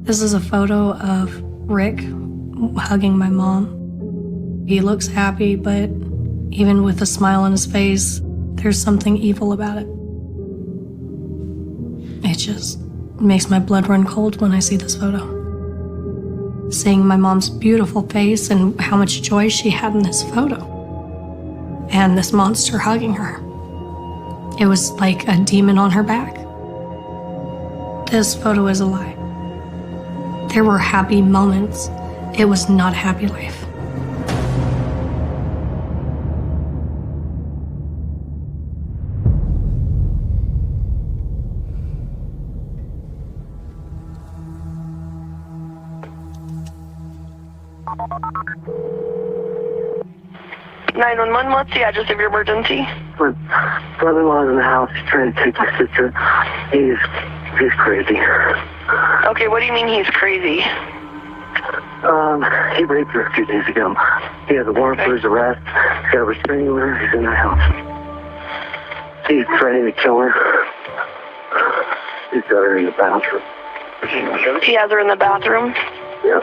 This is a photo of Rick hugging my mom. He looks happy, but even with a smile on his face, there's something evil about it. It just makes my blood run cold when I see this photo. Seeing my mom's beautiful face and how much joy she had in this photo. And this monster hugging her. It was like a demon on her back. This photo is a lie. There were happy moments. It was not a happy life. (911), what's the address of your emergency? My brother-in-law's in the house. He's trying to take my sister. He's crazy. Okay, what do you mean he's crazy? He raped her a few days ago. He has a warrant for his arrest. He's got a restraining order. He's in the house. He's threatening to kill her. He's got her in the bathroom. He has her in the bathroom? Yeah.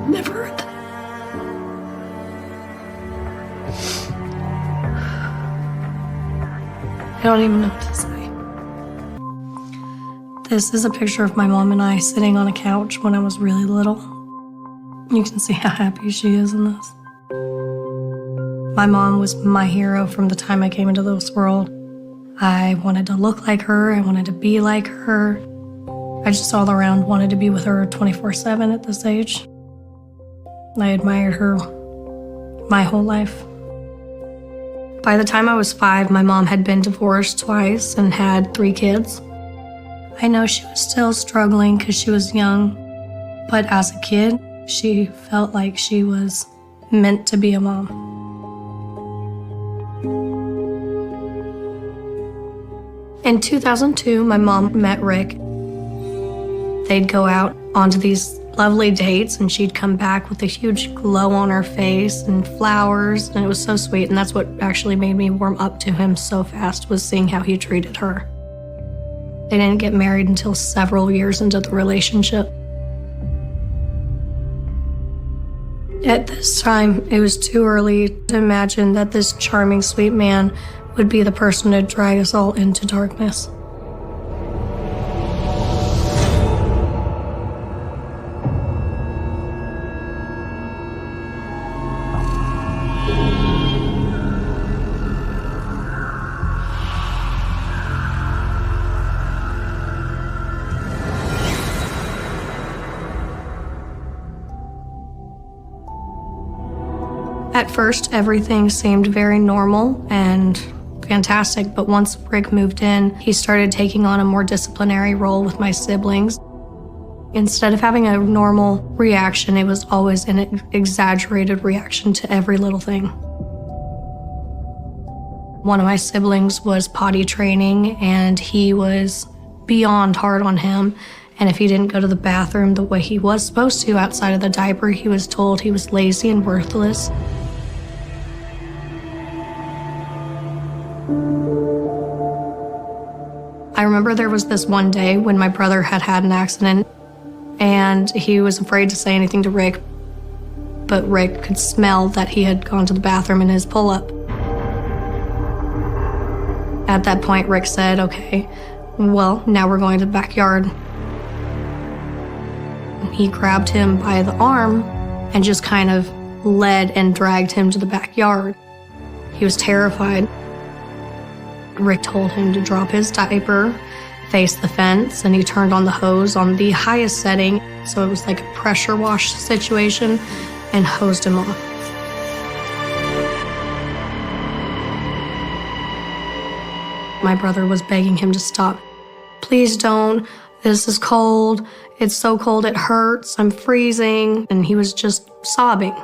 Never heard that. I don't even know what to say. This is a picture of my mom and I sitting on a couch when I was really little. You can see how happy she is in this. My mom was my hero from the time I came into this world. I wanted to look like her. I wanted to be like her. I just all around wanted to be with her 24/7 at this age. I admired her my whole life. By the time I was 5, my mom had been divorced twice and had 3 kids. I know she was still struggling because she was young, but as a kid, she felt like she was meant to be a mom. In 2002, my mom met Rick. They'd go out onto these lovely dates, and she'd come back with a huge glow on her face and flowers, and it was so sweet. And that's what actually made me warm up to him so fast, was seeing how he treated her. They didn't get married until several years into the relationship. At this time, it was too early to imagine that this charming, sweet man would be the person to drag us all into darkness. At first, everything seemed very normal and fantastic, but once Rick moved in, he started taking on a more disciplinary role with my siblings. Instead of having a normal reaction, it was always an exaggerated reaction to every little thing. One of my siblings was potty training, and he was beyond hard on him. And if he didn't go to the bathroom the way he was supposed to outside of the diaper, he was told he was lazy and worthless. I remember there was this one day when my brother had an accident, and he was afraid to say anything to Rick, but Rick could smell that he had gone to the bathroom in his pull-up. At that point, Rick said, "Okay, well, now we're going to the backyard." He grabbed him by the arm and just kind of led and dragged him to the backyard. He was terrified. Rick told him to drop his diaper, face the fence, and he turned on the hose on the highest setting, so it was like a pressure wash situation, and hosed him off. My brother was begging him to stop. "Please don't. This is cold. It's so cold it hurts. I'm freezing." And he was just sobbing.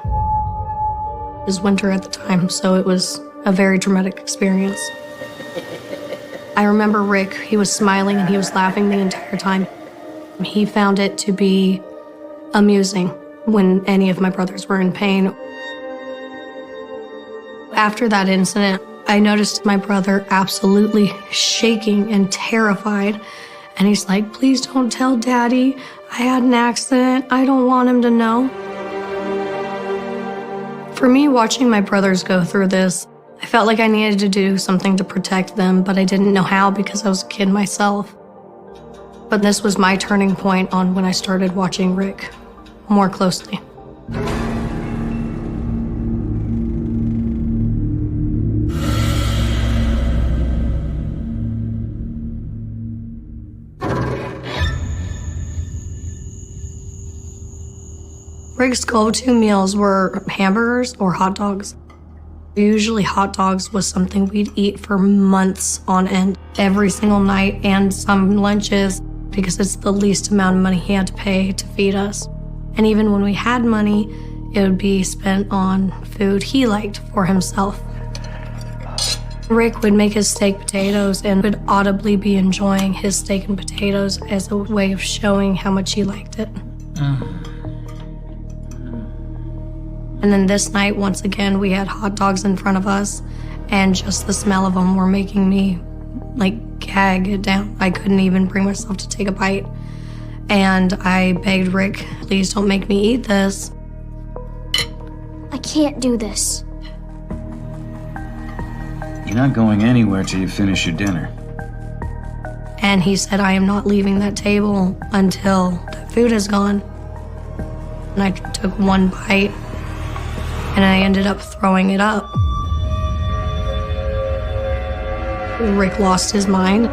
It was winter at the time, so it was a very traumatic experience. I remember Rick, he was smiling and he was laughing the entire time. He found it to be amusing when any of my brothers were in pain. After that incident, I noticed my brother absolutely shaking and terrified. And he's like, "Please don't tell Daddy. I had an accident. I don't want him to know." For me, watching my brothers go through this, I felt like I needed to do something to protect them, but I didn't know how because I was a kid myself. But this was my turning point on when I started watching Rick more closely. Rick's go-to meals were hamburgers or hot dogs. Usually hot dogs was something we'd eat for months on end, every single night, and some lunches, because it's the least amount of money he had to pay to feed us. And even when we had money, it would be spent on food he liked for himself. Rick would make his steak potatoes and would audibly be enjoying his steak and potatoes as a way of showing how much he liked it. And then this night, once again, we had hot dogs in front of us, and just the smell of them were making me, gag it down. I couldn't even bring myself to take a bite. And I begged Rick, "Please don't make me eat this." I can't do this. You're not going anywhere till you finish your dinner. And he said, "I am not leaving that table until the food is gone." And I took one bite, and I ended up throwing it up. Rick lost his mind.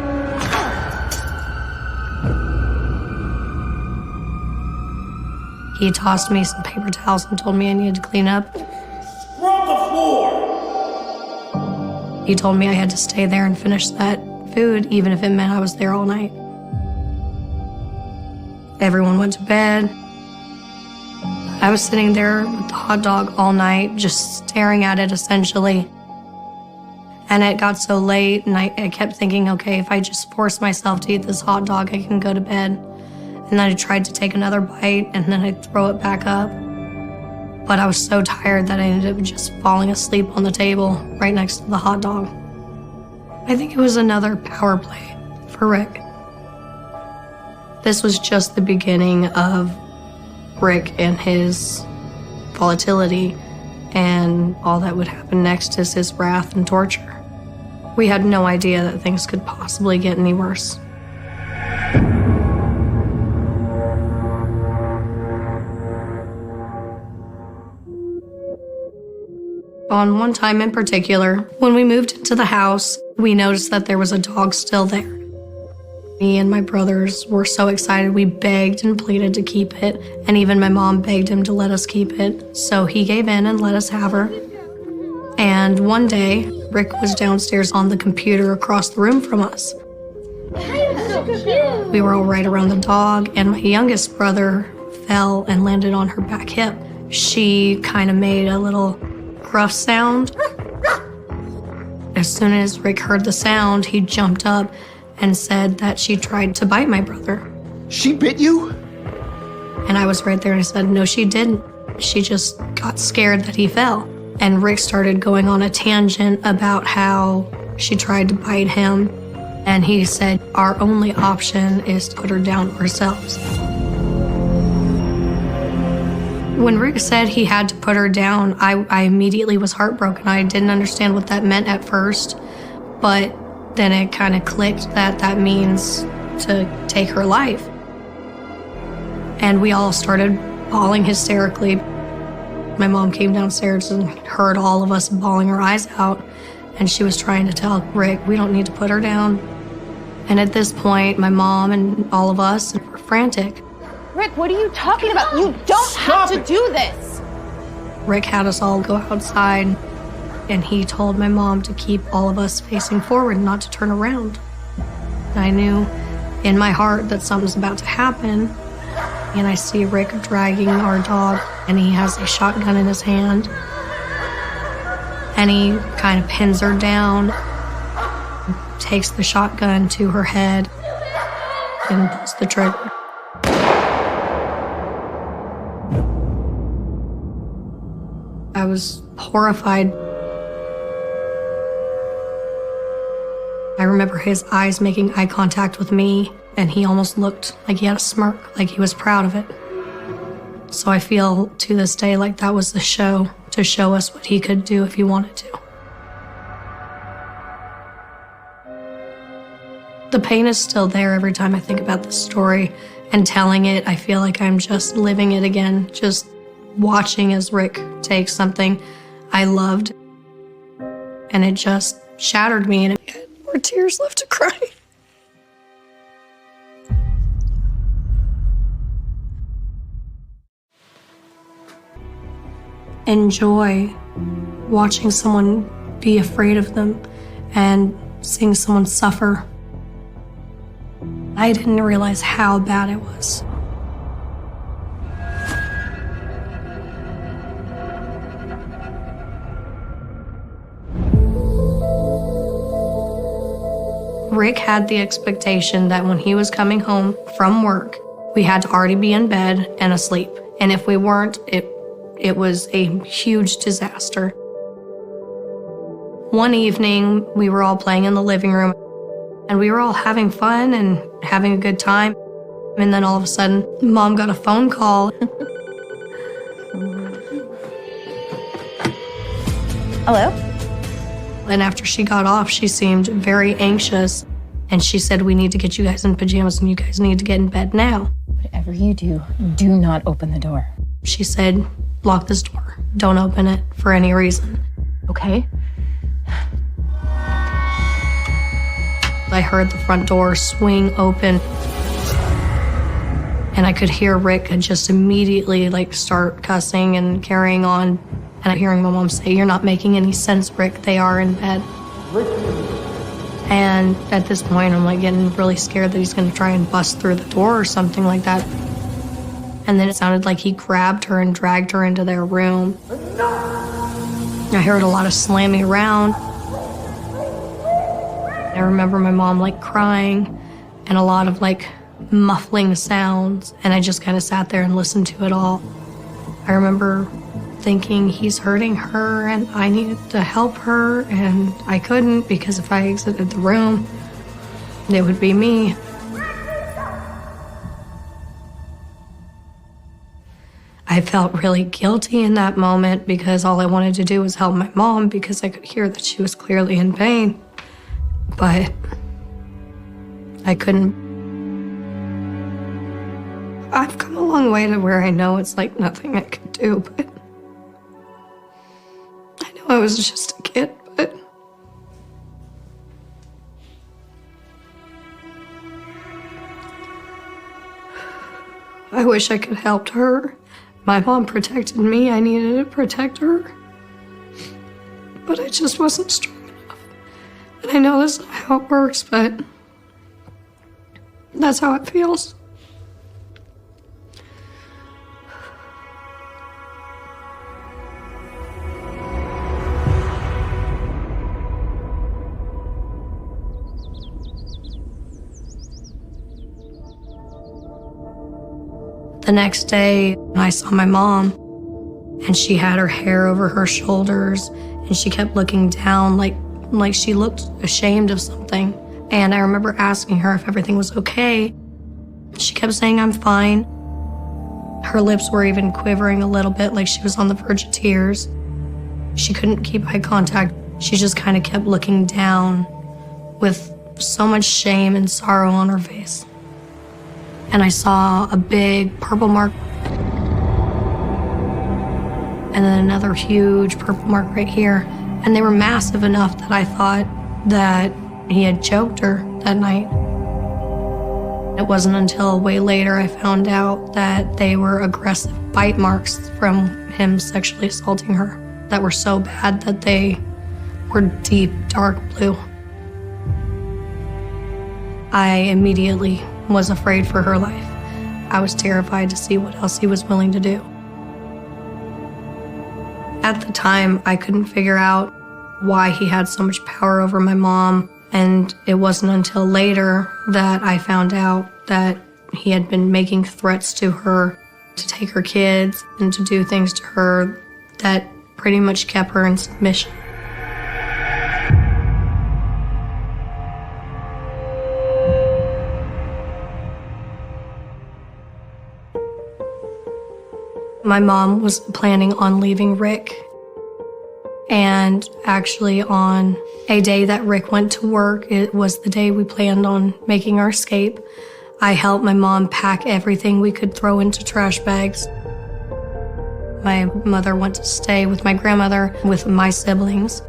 He tossed me some paper towels and told me I needed to clean up. Scrub the floor! He told me I had to stay there and finish that food, even if it meant I was there all night. Everyone went to bed. I was sitting there with the hot dog all night, just staring at it essentially. And it got so late, and I kept thinking, okay, if I just force myself to eat this hot dog, I can go to bed. And then I tried to take another bite, and then I'd throw it back up. But I was so tired that I ended up just falling asleep on the table right next to the hot dog. I think it was another power play for Rick. This was just the beginning of Rick and his volatility, and all that would happen next is his wrath and torture. We had no idea that things could possibly get any worse. On one time in particular, when we moved into the house, we noticed that there was a dog still there. Me and my brothers were so excited, we begged and pleaded to keep it, and even my mom begged him to let us keep it, so he gave in and let us have her. And one day, Rick was downstairs on the computer across the room from us. We were all right around the dog, and my youngest brother fell and landed on her back hip. She kind of made a little gruff sound. As soon as Rick heard the sound, he jumped up and said that she tried to bite my brother. She bit you? And I was right there and I said, no, she didn't. She just got scared that he fell. And Rick started going on a tangent about how she tried to bite him. And he said, our only option is to put her down ourselves. When Rick said he had to put her down, I immediately was heartbroken. I didn't understand what that meant at first, but then it kind of clicked that that means to take her life. And we all started bawling hysterically. My mom came downstairs and heard all of us bawling our eyes out, and she was trying to tell Rick, we don't need to put her down. And at this point, my mom and all of us were frantic. Rick, what are you talking about? You don't have to do this. Rick had us all go outside, and he told my mom to keep all of us facing forward, not to turn around. And I knew in my heart that something's about to happen, and I see Rick dragging our dog, and he has a shotgun in his hand, and he kind of pins her down, takes the shotgun to her head, and pulls the trigger. was horrified. I remember his eyes making eye contact with me, and he almost looked like he had a smirk, like he was proud of it. So I feel to this day like that was the show to show us what he could do if he wanted to. The pain is still there every time I think about this story and telling it. I feel like I'm just living it again, just watching as Rick takes something I loved, and it just shattered me, and I had more tears left to cry. Enjoy watching someone be afraid of them and seeing someone suffer. I didn't realize how bad it was. Rick had the expectation that when he was coming home from work, we had to already be in bed and asleep. And if we weren't, it was a huge disaster. One evening, we were all playing in the living room, and we were all having fun and having a good time. And then all of a sudden, Mom got a phone call. Hello? And after she got off, she seemed very anxious. And she said, "We need to get you guys in pajamas and you guys need to get in bed now." Whatever you do, do not open the door. She said, "Lock this door. Don't open it for any reason." Okay? I heard the front door swing open, and I could hear Rick just immediately start cussing and carrying on. And I'm hearing my mom say, "You're not making any sense, Rick. They are in bed." And at this point, I'm getting really scared that he's going to try and bust through the door or something like that. And then it sounded like he grabbed her and dragged her into their room. I heard a lot of slamming around. I remember my mom crying and a lot of muffling sounds. And I just kind of sat there and listened to it all. I remember thinking he's hurting her and I needed to help her, and I couldn't because if I exited the room, it would be me. I felt really guilty in that moment because all I wanted to do was help my mom because I could hear that she was clearly in pain. But I couldn't. I've come a long way to where I know it's nothing I could do, but I know I was just a kid, but I wish I could have helped her. My mom protected me. I needed to protect her. But I just wasn't strong enough. And I know that's not how it works, but that's how it feels. The next day, I saw my mom, and she had her hair over her shoulders, and she kept looking down like she looked ashamed of something. And I remember asking her if everything was okay. She kept saying, "I'm fine." Her lips were even quivering a little bit, like she was on the verge of tears. She couldn't keep eye contact. She just kind of kept looking down with so much shame and sorrow on her face. And I saw a big purple mark and then another huge purple mark right here. And they were massive enough that I thought that he had choked her that night. It wasn't until way later I found out that they were aggressive bite marks from him sexually assaulting her that were so bad that they were deep, dark blue. I immediately was afraid for her life. I was terrified to see what else he was willing to do. At the time, I couldn't figure out why he had so much power over my mom, and it wasn't until later that I found out that he had been making threats to her to take her kids and to do things to her that pretty much kept her in submission. My mom was planning on leaving Rick. And actually on a day that Rick went to work, it was the day we planned on making our escape. I helped my mom pack everything we could throw into trash bags. My mother went to stay with my grandmother with my siblings.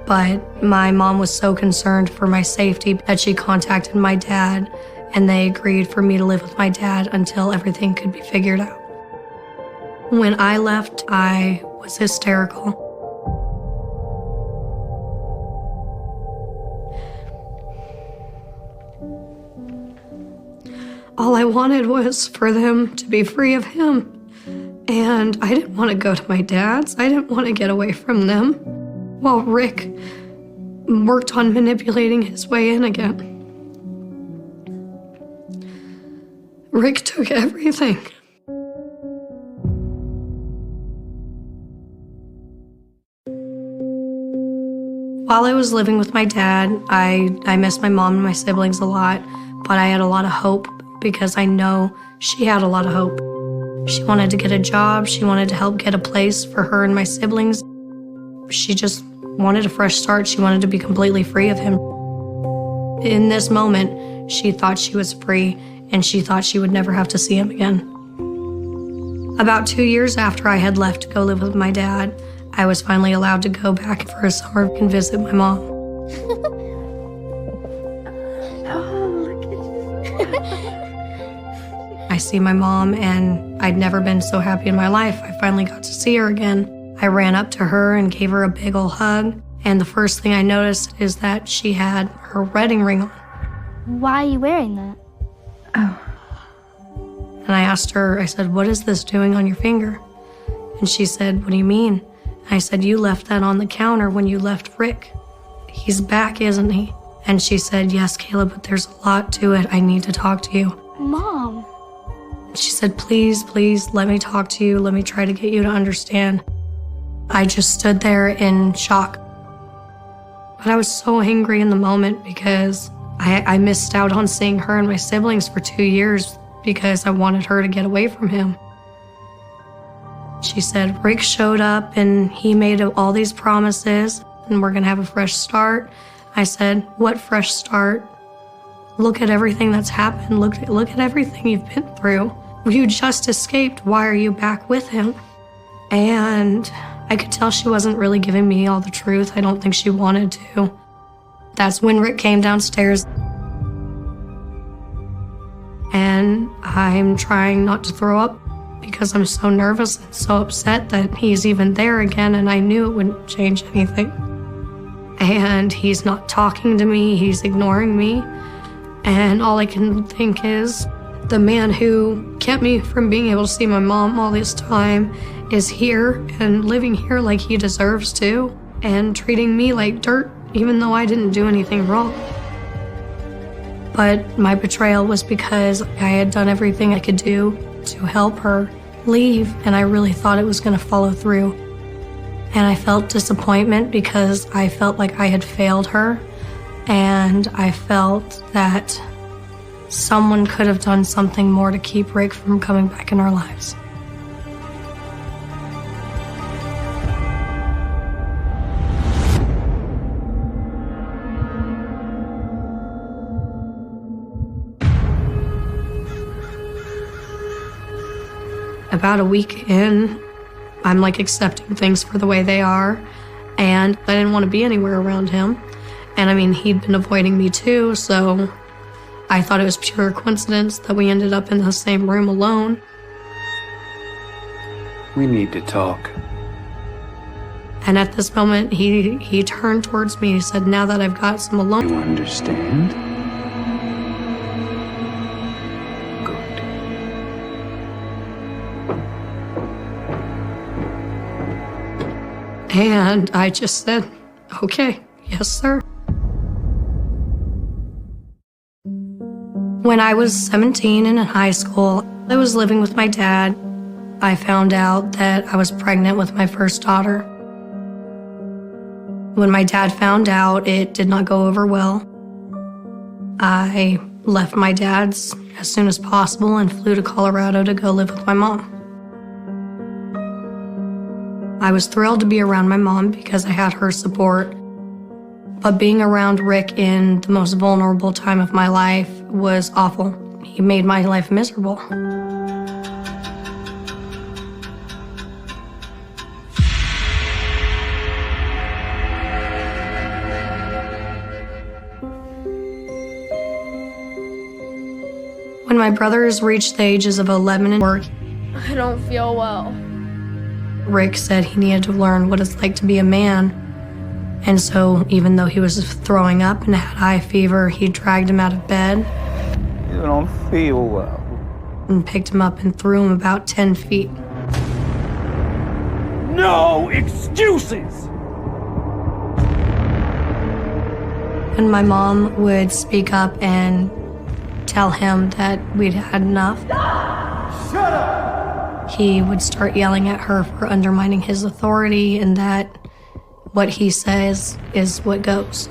But my mom was so concerned for my safety that she contacted my dad, and they agreed for me to live with my dad until everything could be figured out. When I left, I was hysterical. All I wanted was for them to be free of him. And I didn't want to go to my dad's. I didn't want to get away from them while Rick worked on manipulating his way in again. Rick took everything. While I was living with my dad, I missed my mom and my siblings a lot, but I had a lot of hope because I know she had a lot of hope. She wanted to get a job. She wanted to help get a place for her and my siblings. She just wanted a fresh start. She wanted to be completely free of him. In this moment, she thought she was free, and she thought she would never have to see him again. About 2 years after I had left to go live with my dad, I was finally allowed to go back for a summer and visit my mom. I see my mom, and I'd never been so happy in my life. I finally got to see her again. I ran up to her and gave her a big ol' hug, and the first thing I noticed is that she had her wedding ring on. Why are you wearing that? Oh. And I asked her, I said, "What is this doing on your finger?" And she said, "What do you mean?" I said, "You left that on the counter when you left Rick. He's back, isn't he?" And she said, "Yes, Kayla, but there's a lot to it. I need to talk to you." Mom. She said, "Please, please, let me talk to you. Let me try to get you to understand." I just stood there in shock. But I was so angry in the moment because I missed out on seeing her and my siblings for 2 years because I wanted her to get away from him. She said, "Rick showed up and he made all these promises and we're gonna have a fresh start." I said, "What fresh start? Look at everything that's happened. Look at everything you've been through. You just escaped. Why are you back with him?" And I could tell she wasn't really giving me all the truth. I don't think she wanted to. That's when Rick came downstairs. And I'm trying not to throw up because I'm so nervous and so upset that he's even there again, and I knew it wouldn't change anything. And he's not talking to me, he's ignoring me. And all I can think is the man who kept me from being able to see my mom all this time is here and living here like he deserves to, and treating me like dirt even though I didn't do anything wrong. But my betrayal was because I had done everything I could do to help her leave, and I really thought it was going to follow through. And I felt disappointment because I felt like I had failed her, and I felt that someone could have done something more to keep Rick from coming back in our lives. About a week in, I'm like accepting things for the way they are, and I didn't want to be anywhere around him. And I mean, he'd been avoiding me too, so I thought it was pure coincidence that we ended up in the same room alone. We need to talk. And at this moment, he turned towards me. He said, "Now that I've got some alone..." You understand? Good. And I just said, "Okay, yes, sir." When I was 17 and in high school, I was living with my dad. I found out that I was pregnant with my first daughter. When my dad found out, it did not go over well. I left my dad's as soon as possible and flew to Colorado to go live with my mom. I was thrilled to be around my mom because I had her support, but being around Rick in the most vulnerable time of my life was awful. He made my life miserable. When my brothers reached the ages of 11 and work, I don't feel well. Rick said he needed to learn what it's like to be a man. And so, even though he was throwing up and had high fever, he dragged him out of bed. You don't feel well. And picked him up and threw him about 10 feet. No excuses! And my mom would speak up and tell him that we'd had enough. Shut up! He would start yelling at her for undermining his authority and that what he says is what goes.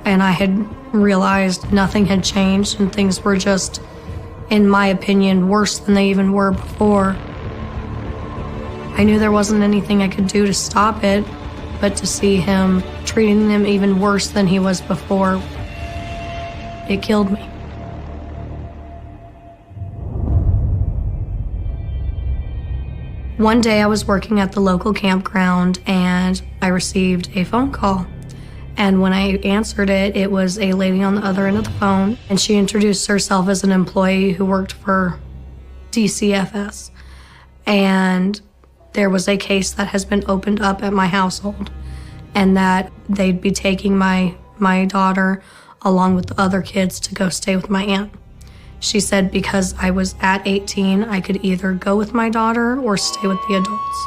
And I had realized nothing had changed and things were just, in my opinion, worse than they even were before. I knew there wasn't anything I could do to stop it, but to see him treating them even worse than he was before, it killed me. One day I was working at the local campground and I received a phone call. And when I answered it, it was a lady on the other end of the phone, and she introduced herself as an employee who worked for DCFS. And there was a case that has been opened up at my household, and that they'd be taking my daughter along with the other kids to go stay with my aunt. She said because I was at 18, I could either go with my daughter or stay with the adults.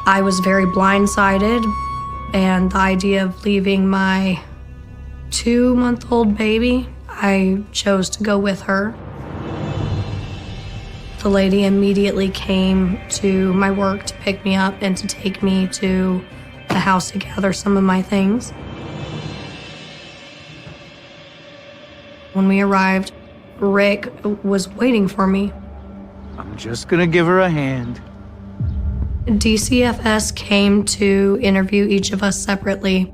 I was very blindsided, and the idea of leaving my 2-month-old baby, I chose to go with her. The lady immediately came to my work to pick me up and to take me to the house to gather some of my things. When we arrived, Rick was waiting for me. I'm just gonna give her a hand. DCFS came to interview each of us separately,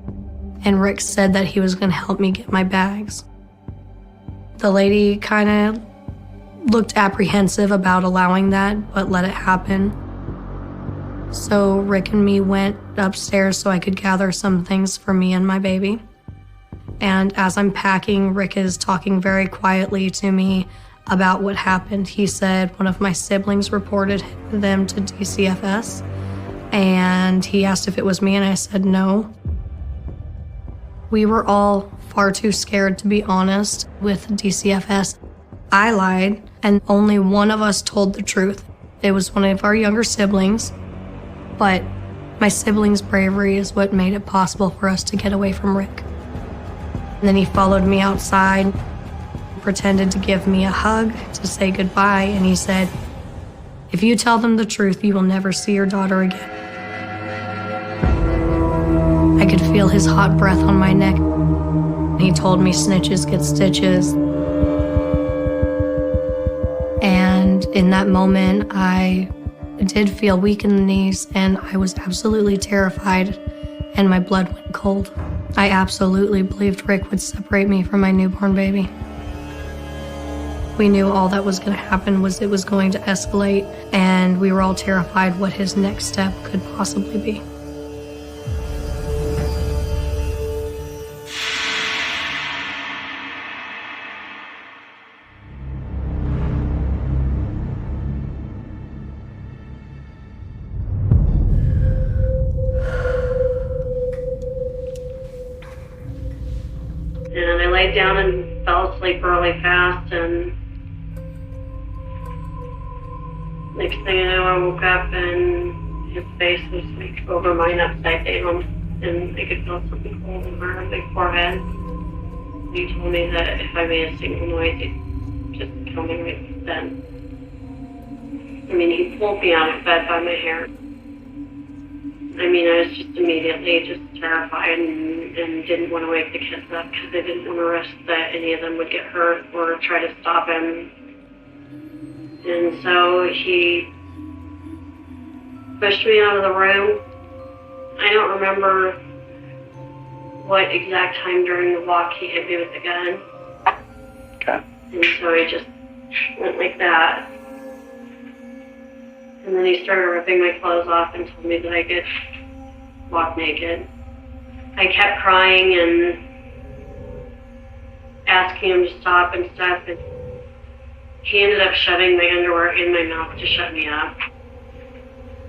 and Rick said that he was going to help me get my bags. The lady kind of looked apprehensive about allowing that, but let it happen. So Rick and me went upstairs so I could gather some things for me and my baby. And as I'm packing, Rick is talking very quietly to me about what happened. He said one of my siblings reported them to DCFS, and he asked if it was me, and I said no. We were all far too scared to be honest with DCFS. I lied, and only one of us told the truth. It was one of our younger siblings, but my siblings' bravery is what made it possible for us to get away from Rick. And then he followed me outside, pretended to give me a hug to say goodbye, and he said, "If you tell them the truth, you will never see your daughter again." I could feel his hot breath on my neck. He told me snitches get stitches. And in that moment, I did feel weak in the knees, and I was absolutely terrified, and my blood went cold. I absolutely believed Rick would separate me from my newborn baby. We knew all that was going to happen was it was going to escalate, and we were all terrified what his next step could possibly be. And I laid down and fell asleep really fast, and next thing I know, I woke up and his face was like over mine upside down, and I could feel something cold over my big forehead. He told me that if I made a single noise, he'd just kill me right then. I mean, he pulled me out of bed by my hair. I mean, I was just immediately just terrified and didn't want to wake the kids up because I didn't want to risk that any of them would get hurt or try to stop him. And so he pushed me out of the room. I don't remember what exact time during the walk he hit me with the gun. Okay. And so I just went like that. And then he started ripping my clothes off and told me that I could walk naked. I kept crying and asking him to stop and stuff. And he ended up shoving my underwear in my mouth to shut me up.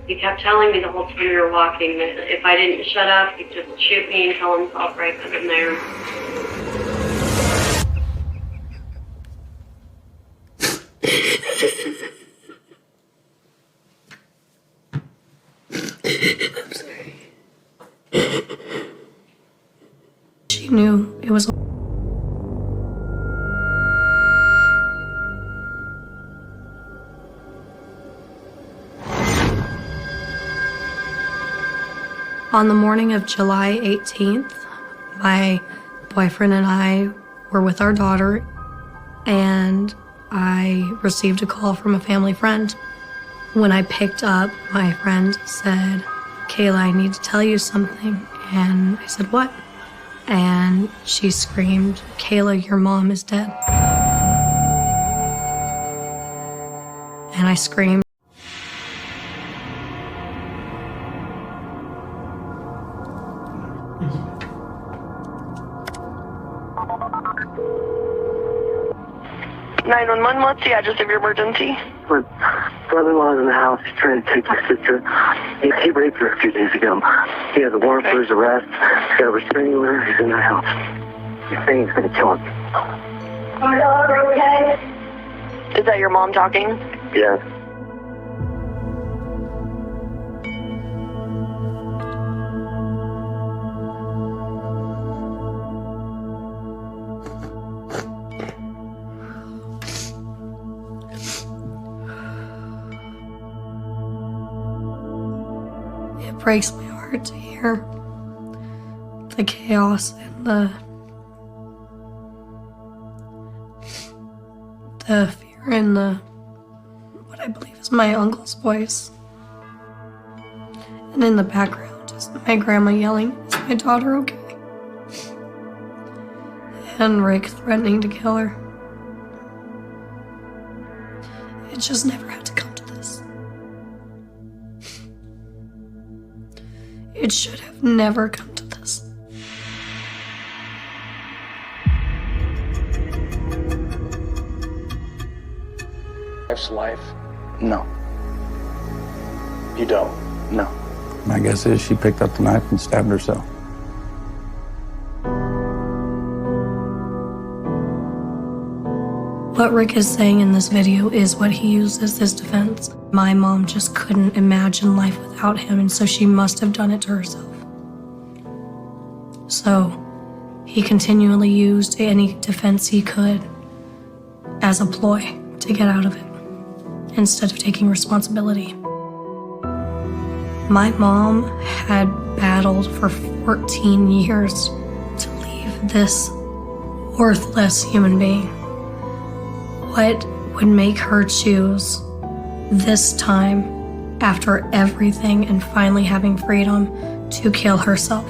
He kept telling me the whole time we were walking that if I didn't shut up, he'd just shoot me and kill himself right then and there. I'm sorry. She knew it was. On the morning of July 18th, my boyfriend and I were with our daughter, and I received a call from a family friend. When I picked up, my friend said, "Kayla, I need to tell you something." And I said, "What?" And she screamed, "Kayla, your mom is dead." And I screamed. What's the address of your emergency? My brother-in-law's in the house. He's trying to take my sister. He raped her a few days ago. He has a warrant for his arrest. He's got a restraining order. He's in the house. He's saying he's going to kill him. Okay. Is that your mom talking? Yeah. It breaks my heart to hear the chaos and the fear in what I believe is my uncle's voice. And in the background is my grandma yelling, "Is my daughter okay?" And Rick threatening to kill her. It just never had to come to this. It should have never come to this. Wife's life? No. You don't? No. My guess is she picked up the knife and stabbed herself. What Rick is saying in this video is what he used as his defense. My mom just couldn't imagine life without him, and so she must have done it to herself. So he continually used any defense he could as a ploy to get out of it, instead of taking responsibility. My mom had battled for 14 years to leave this worthless human being. What would make her choose this time, after everything and finally having freedom, to kill herself?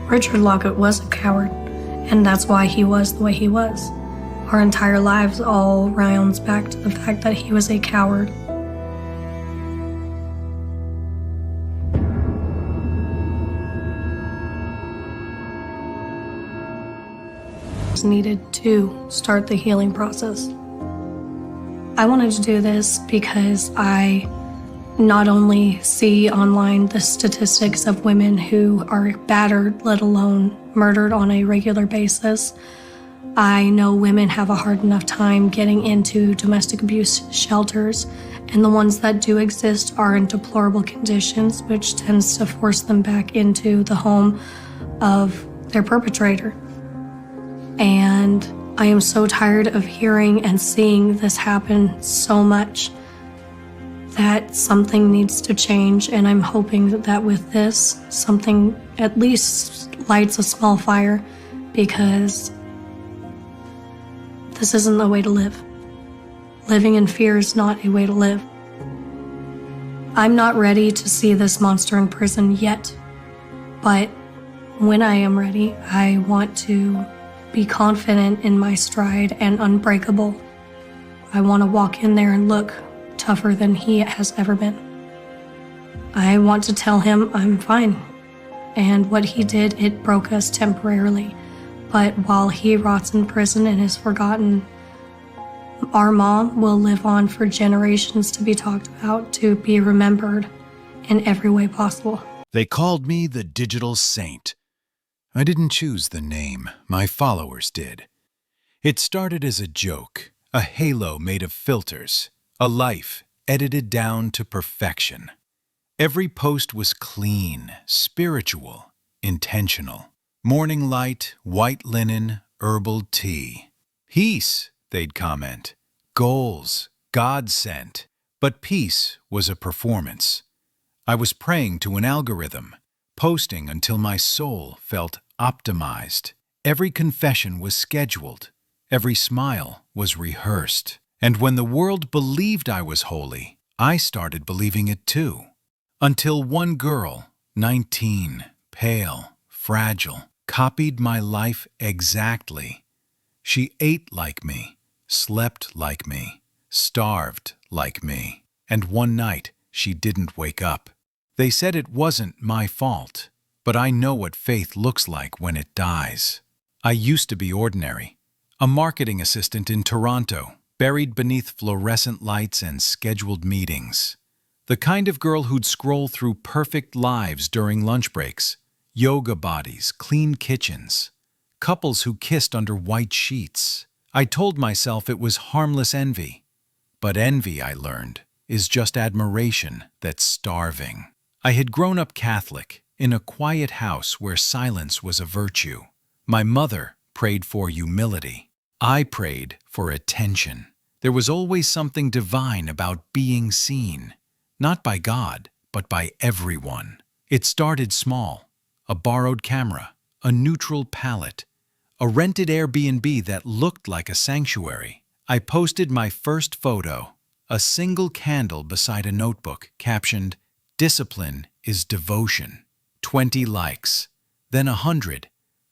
Richard Lockett was a coward, and that's why he was the way he was. Our entire lives all rounds back to the fact that he was a coward. Needed to start the healing process. I wanted to do this because I not only see online the statistics of women who are battered, let alone murdered on a regular basis. I know women have a hard enough time getting into domestic abuse shelters, and the ones that do exist are in deplorable conditions, which tends to force them back into the home of their perpetrator. And I am so tired of hearing and seeing this happen so much that something needs to change, and I'm hoping that with this, something at least lights a small fire, because this isn't the way to live. Living in fear is not a way to live. I'm not ready to see this monster in prison yet, but when I am ready, I want to be confident in my stride and unbreakable. I want to walk in there and look tougher than he has ever been. I want to tell him I'm fine. And what he did, it broke us temporarily. But while he rots in prison and is forgotten, our mom will live on for generations to be talked about, to be remembered in every way possible. They called me the Digital Saint. I didn't choose the name, my followers did. It started as a joke, a halo made of filters, a life edited down to perfection. Every post was clean, spiritual, intentional. Morning light, white linen, herbal tea. Peace, they'd comment. Goals, God sent. But peace was a performance. I was praying to an algorithm, posting until my soul felt optimized. Every confession was scheduled. Every smile was rehearsed. And when the world believed I was holy, I started believing it too. Until one girl, 19, pale, fragile, copied my life exactly. She ate like me, slept like me, starved like me. And one night, she didn't wake up. They said it wasn't my fault, but I know what faith looks like when it dies. I used to be ordinary, a marketing assistant in Toronto, buried beneath fluorescent lights and scheduled meetings. The kind of girl who'd scroll through perfect lives during lunch breaks, yoga bodies, clean kitchens, couples who kissed under white sheets. I told myself it was harmless envy. But envy, I learned, is just admiration that's starving. I had grown up Catholic, in a quiet house where silence was a virtue. My mother prayed for humility. I prayed for attention. There was always something divine about being seen, not by God, but by everyone. It started small, a borrowed camera, a neutral palette, a rented Airbnb that looked like a sanctuary. I posted my first photo, a single candle beside a notebook, captioned, "Discipline is devotion." 20 likes, then 100,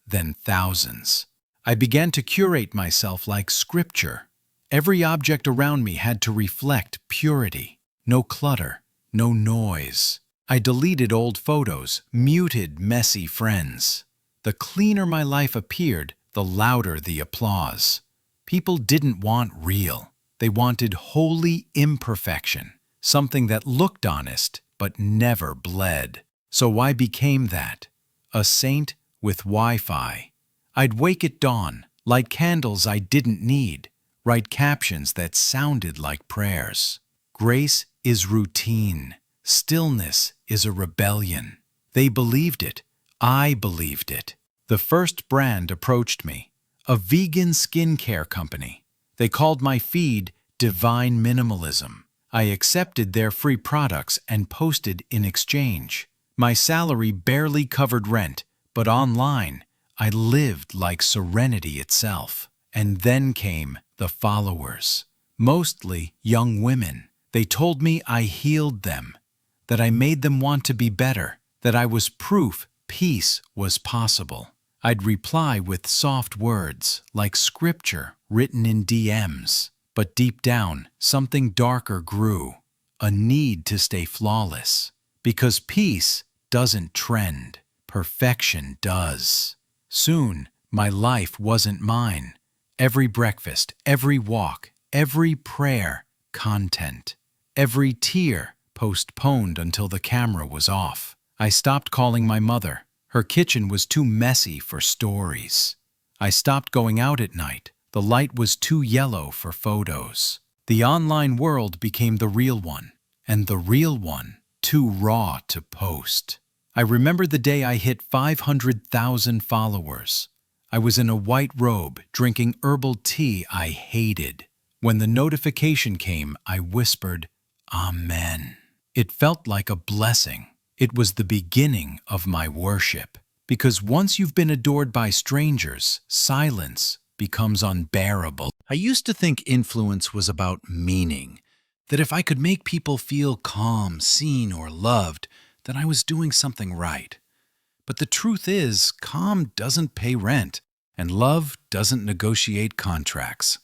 then thousands. I began to curate myself like scripture. Every object around me had to reflect purity. No clutter, no noise. I deleted old photos, muted messy friends. The cleaner my life appeared, the louder the applause. People didn't want real. They wanted holy imperfection, something that looked honest but never bled. So I became that, a saint with Wi-Fi. I'd wake at dawn, light candles I didn't need, write captions that sounded like prayers. Grace is routine. Stillness is a rebellion. They believed it. I believed it. The first brand approached me, a vegan skincare company. They called my feed Divine Minimalism. I accepted their free products and posted in exchange. My salary barely covered rent, but online, I lived like serenity itself. And then came the followers, mostly young women. They told me I healed them, that I made them want to be better, that I was proof peace was possible. I'd reply with soft words, like scripture written in DMs. But deep down, something darker grew, a need to stay flawless. Because peace doesn't trend, perfection does. Soon, my life wasn't mine. Every breakfast, every walk, every prayer, content. Every tear, postponed until the camera was off. I stopped calling my mother. Her kitchen was too messy for stories. I stopped going out at night. The light was too yellow for photos. The online world became the real one, and the real one too raw to post. I remember the day I hit 500,000 followers. I was in a white robe, drinking herbal tea I hated. When the notification came, I whispered, Amen. It felt like a blessing. It was the beginning of my worship. Because once you've been adored by strangers, silence becomes unbearable. I used to think influence was about meaning, that if I could make people feel calm, seen, or loved, then I was doing something right. But the truth is, calm doesn't pay rent, and love doesn't negotiate contracts.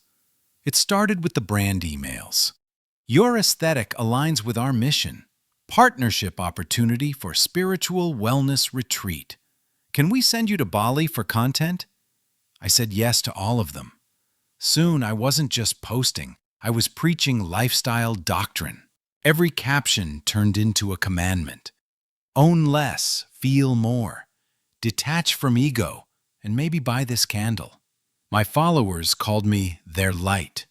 It started with the brand emails. Your aesthetic aligns with our mission. Partnership opportunity for spiritual wellness retreat. Can we send you to Bali for content? I said yes to all of them. Soon I wasn't just posting, I was preaching lifestyle doctrine. Every caption turned into a commandment. Own less, feel more. Detach from ego, and maybe buy this candle. My followers called me their light.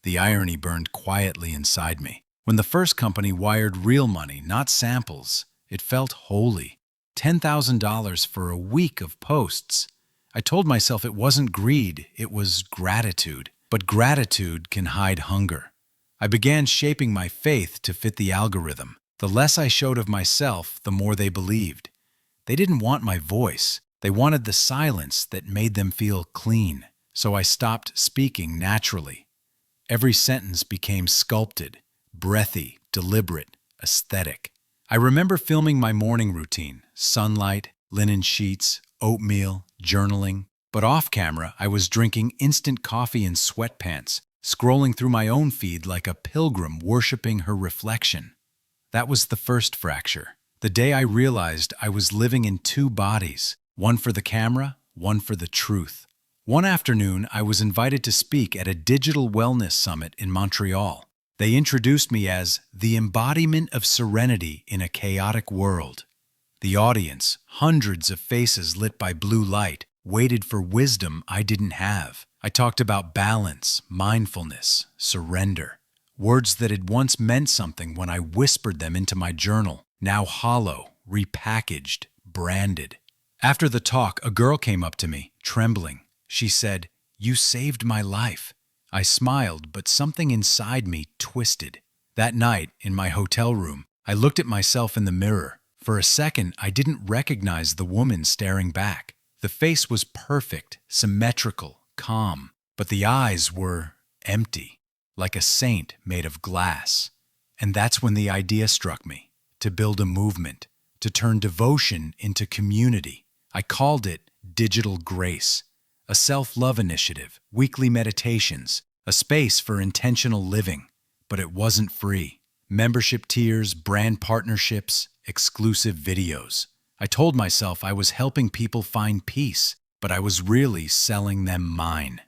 The irony burned quietly inside me. When the first company wired real money, not samples, it felt holy. $10,000 for a week of posts. I told myself it wasn't greed, it was gratitude. But gratitude can hide hunger. I began shaping my faith to fit the algorithm. The less I showed of myself, the more they believed. They didn't want my voice. They wanted the silence that made them feel clean. So I stopped speaking naturally. Every sentence became sculpted, breathy, deliberate, aesthetic. I remember filming my morning routine, sunlight, linen sheets, oatmeal, journaling. But off camera, I was drinking instant coffee in sweatpants, scrolling through my own feed like a pilgrim worshiping her reflection. That was the first fracture. The day I realized I was living in two bodies, one for the camera, one for the truth. One afternoon, I was invited to speak at a digital wellness summit in Montreal. They introduced me as the embodiment of serenity in a chaotic world. The audience, hundreds of faces lit by blue light, waited for wisdom I didn't have. I talked about balance, mindfulness, surrender. Words that had once meant something when I whispered them into my journal, now hollow, repackaged, branded. After the talk, a girl came up to me, trembling. She said, "You saved my life." I smiled, but something inside me twisted. That night, in my hotel room, I looked at myself in the mirror. For a second, I didn't recognize the woman staring back. The face was perfect, symmetrical, calm, but the eyes were empty, like a saint made of glass. And that's when the idea struck me, to build a movement, to turn devotion into community. I called it Digital Grace, a self-love initiative, weekly meditations, a space for intentional living. But it wasn't free. Membership tiers, brand partnerships, exclusive videos. I told myself I was helping people find peace, but I was really selling them mine.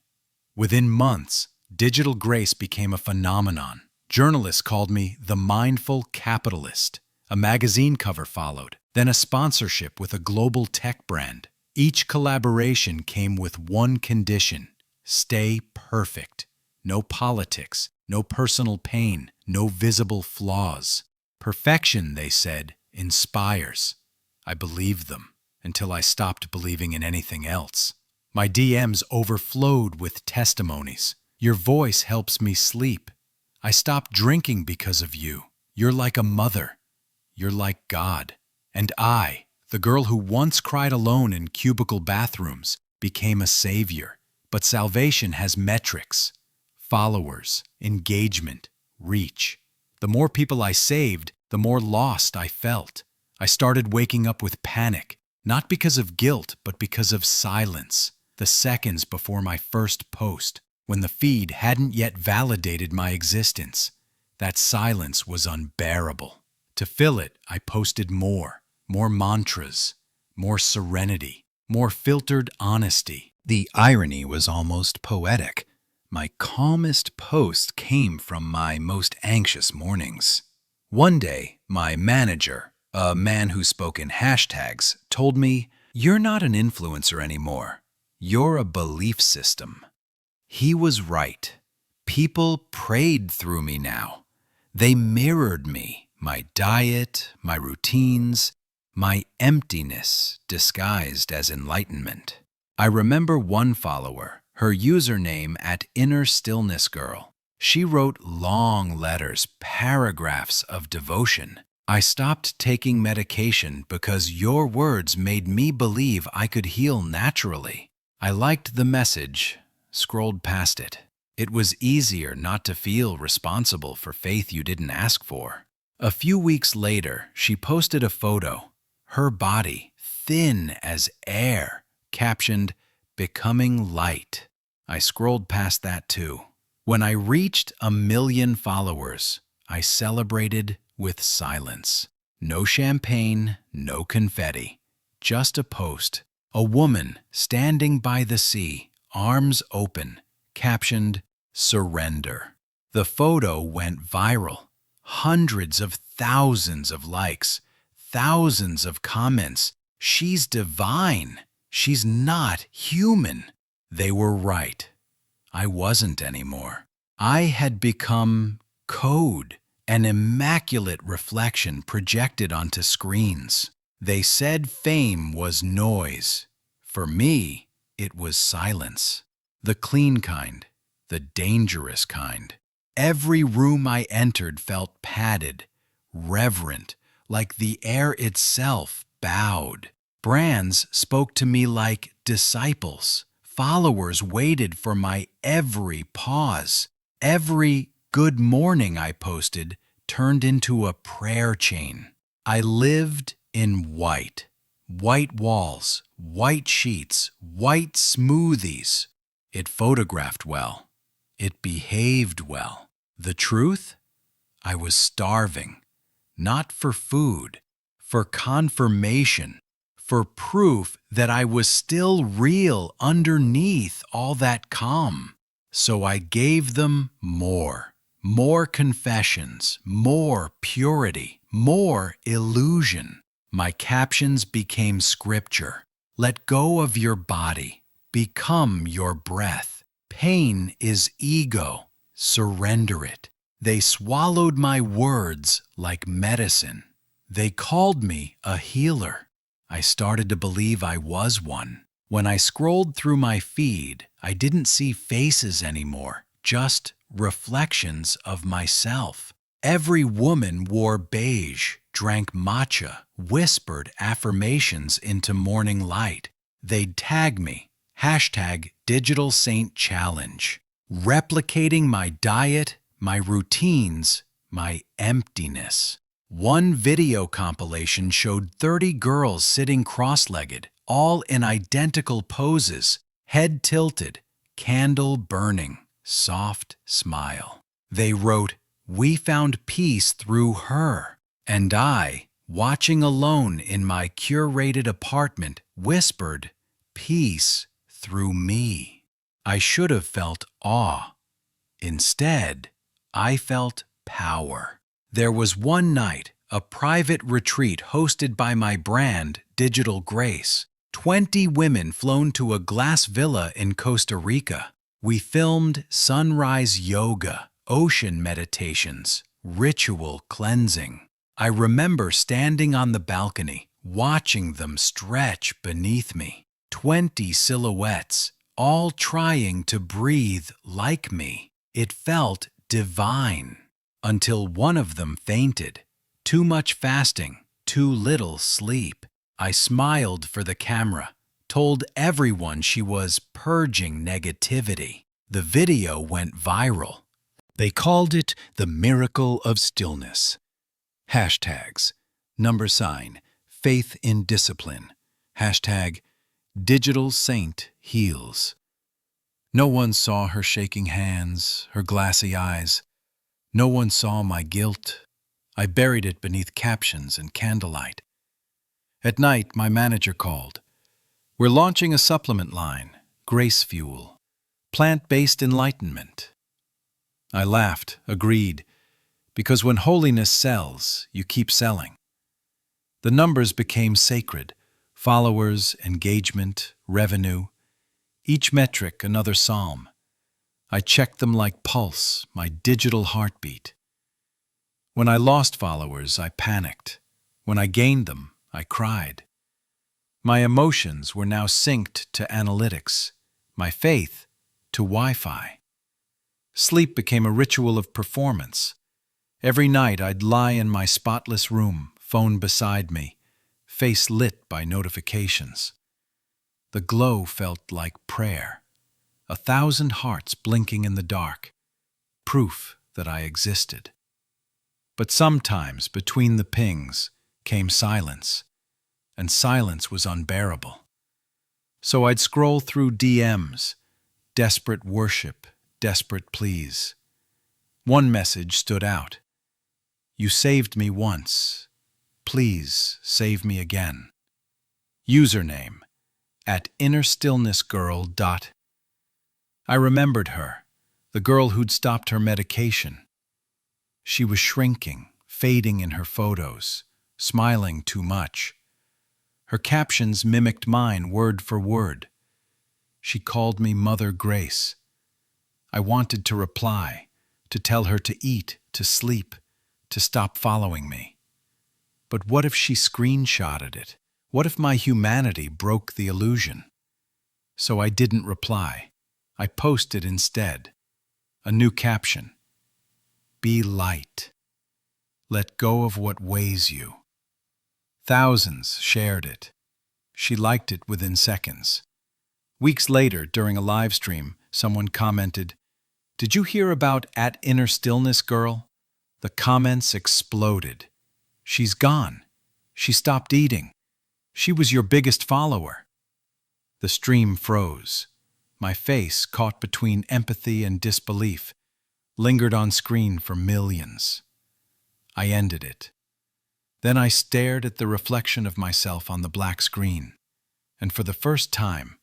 Within months, Digital Grace became a phenomenon. Journalists called me the mindful capitalist. A magazine cover followed, then a sponsorship with a global tech brand. Each collaboration came with one condition: stay perfect. No politics, no personal pain, no visible flaws. Perfection, they said, inspires. I believed them until I stopped believing in anything else. My DMs overflowed with testimonies. Your voice helps me sleep. I stopped drinking because of you. You're like a mother. You're like God. And I, the girl who once cried alone in cubicle bathrooms, became a savior. But salvation has metrics: followers, engagement, reach. The more people I saved, the more lost I felt. I started waking up with panic, not because of guilt, but because of silence. The seconds before my first post, when the feed hadn't yet validated my existence. That silence was unbearable. To fill it, I posted more mantras, more serenity, more filtered honesty. The irony was almost poetic. My calmest post came from my most anxious mornings. One day, my manager, a man who spoke in hashtags, told me, "You're not an influencer anymore. You're a belief system." He was right. People prayed through me now. They mirrored me, my diet, my routines, my emptiness disguised as enlightenment. I remember one follower, her username @InnerStillnessGirl. She wrote long letters, paragraphs of devotion. I stopped taking medication because your words made me believe I could heal naturally. I liked the message, scrolled past it. It was easier not to feel responsible for faith you didn't ask for. A few weeks later, she posted a photo, her body thin as air, captioned, "Becoming light." I scrolled past that too. When I reached 1 million followers, I celebrated with silence. No champagne, no confetti. Just a post. A woman standing by the sea, arms open, captioned, "Surrender." The photo went viral. Hundreds of thousands of likes, thousands of comments. She's divine. She's not human. They were right. I wasn't anymore. I had become code, an immaculate reflection projected onto screens. They said fame was noise. For me, it was silence. The clean kind, the dangerous kind. Every room I entered felt padded, reverent, like the air itself bowed. Brands spoke to me like disciples. Followers waited for my every pause. Every good morning I posted turned into a prayer chain. I lived in white. White walls, white sheets, white smoothies. It photographed well. It behaved well. The truth? I was starving. Not for food, for confirmation, for proof that I was still real underneath all that calm. So I gave them more confessions, more purity, more illusion. My captions became scripture. Let go of your body. Become your breath. Pain is ego. Surrender it. They swallowed my words like medicine. They called me a healer. I started to believe I was one. When I scrolled through my feed, I didn't see faces anymore, just reflections of myself. Every woman wore beige, drank matcha, whispered affirmations into morning light. They'd tag me, #DigitalSaintChallenge, replicating my diet, my routines, my emptiness. One video compilation showed 30 girls sitting cross-legged, all in identical poses, head tilted, candle burning, soft smile. They wrote, "We found peace through her." And I, watching alone in my curated apartment, whispered, "Peace through me." I should have felt awe. Instead, I felt power. There was one night, a private retreat hosted by my brand, Digital Grace. 20 women flown to a glass villa in Costa Rica. We filmed sunrise yoga, ocean meditations, ritual cleansing. I remember standing on the balcony, watching them stretch beneath me. 20 silhouettes, all trying to breathe like me. It felt divine. Until one of them fainted. Too much fasting, too little sleep. I smiled for the camera, told everyone she was purging negativity. The video went viral. They called it the miracle of stillness. Hashtags, #, faith in discipline, #Digital Saint heals. No one saw her shaking hands, her glassy eyes. No one saw my guilt. I buried it beneath captions and candlelight. At night, my manager called. "We're launching a supplement line, Grace Fuel, plant-based enlightenment." I laughed, agreed, because when holiness sells, you keep selling. The numbers became sacred: followers, engagement, revenue. Each metric another psalm. I checked them like pulse, my digital heartbeat. When I lost followers, I panicked. When I gained them, I cried. My emotions were now synced to analytics, my faith to Wi-Fi. Sleep became a ritual of performance. Every night I'd lie in my spotless room, phone beside me, face lit by notifications. The glow felt like prayer, 1,000 hearts blinking in the dark, proof that I existed. But sometimes between the pings came silence, and silence was unbearable. So I'd scroll through DMs, desperate worship, desperate pleas. One message stood out. You saved me once. Please save me again. Username @innerstillnessgirl. I remembered her, the girl who'd stopped her medication. She was shrinking, fading in her photos, smiling too much. Her captions mimicked mine word for word. She called me Mother Grace. I wanted to reply, to tell her to eat, to sleep, to stop following me. But what if she screenshotted it? What if my humanity broke the illusion? So I didn't reply. I posted instead. A new caption. Be light. Let go of what weighs you. Thousands shared it. She liked it within seconds. Weeks later, during a live stream, someone commented, "Did you hear about @innerstillnessgirl?" The comments exploded. She's gone. She stopped eating. She was your biggest follower. The stream froze. My face, caught between empathy and disbelief, lingered on screen for millions. I ended it. Then I stared at the reflection of myself on the black screen, and for the first time,